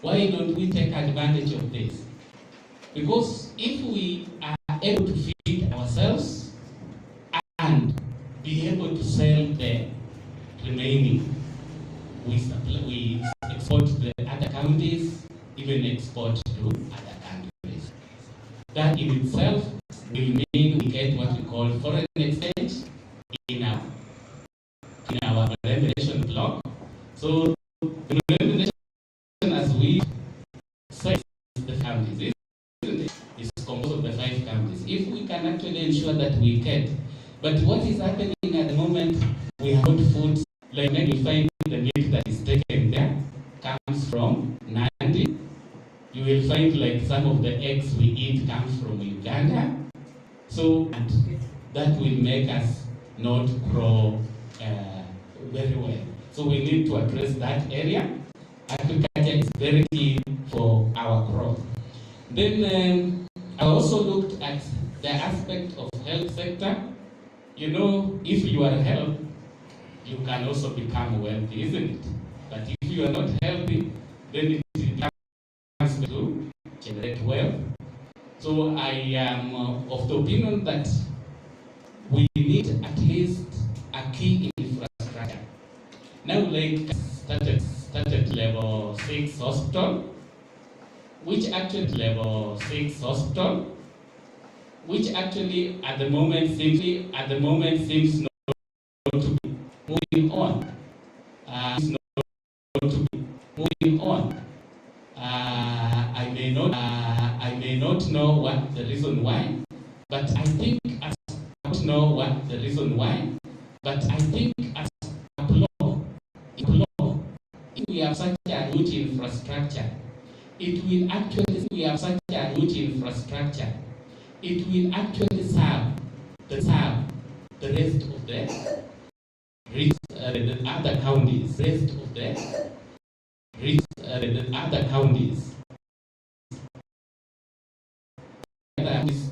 Why don't we take advantage of this? Because if we are able to feed ourselves and be able to sell the remaining, we export to the other counties, even export to other countries. That in itself will mean we get what we call foreign exchange in our nation block. So the nation, as we say, the counties, isn't it? It's composed of the 5 counties. If we can actually ensure that we get, but what is happening at the moment, we have good foods, like maybe you find the meat that is taken there comes from Nandi. You will find like some of the eggs we eat comes from Uganda. So and that will make us not grow very well. So we need to address that area. Agriculture is very key for our growth. Then I also looked at the aspect of health sector. You know, if you are healthy, you can also become wealthy, isn't it? But if you are not healthy, then it becomes to generate wealth. So I am of the opinion that we need at least a key infrastructure. Now, like started level 6 hospital, which actually level 6 hospital, which actually at the moment seems not to be moving on. I may not know what the reason why, but I think as a block, if we have such a huge infrastructure, it will actually serve the rest of the other counties.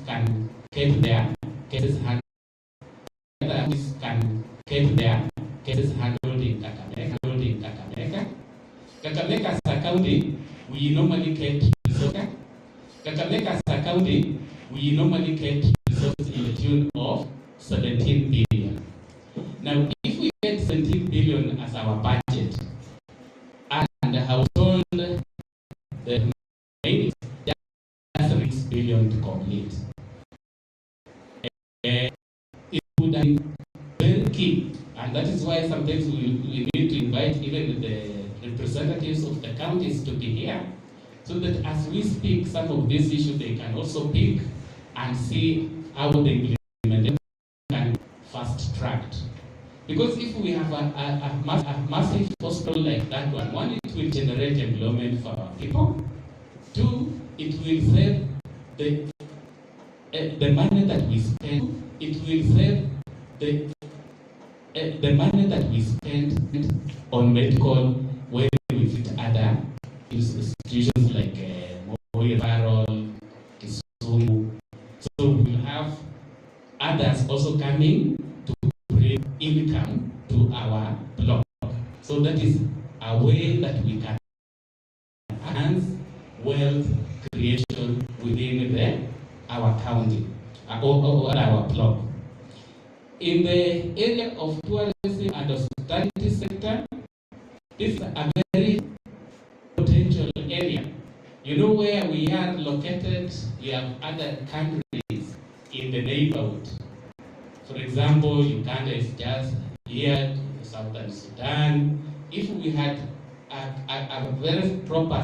Can keep their cases handled in Kakamega. Kakamega as a county, we normally get resources. Kakamega as a county, we normally get resources in the tune of 17 billion. Now, if we get 17 billion as our budget, and household the remaining just 6 billion to complete, it would have been very key, and that is why sometimes we need to invite even the representatives of the counties to be here, so that as we speak some of these issues, they can also pick and see how the implementation can fast tracked. Because if we have a massive hospital like that one, it will generate employment for our people. 2, it will save the money that we spend. It will save the money that we spend on medical when we visit other institutions like Moi Farol, Kisumu. So we'll have others also coming to bring income to our block. So that is a way that we can enhance wealth creation within our county or our block. In the area of tourism and hospitality sector, this is a very potential area. You know where we are located, we have other countries in the neighborhood. For example, Uganda is just here, Southern Sudan. If we had a very proper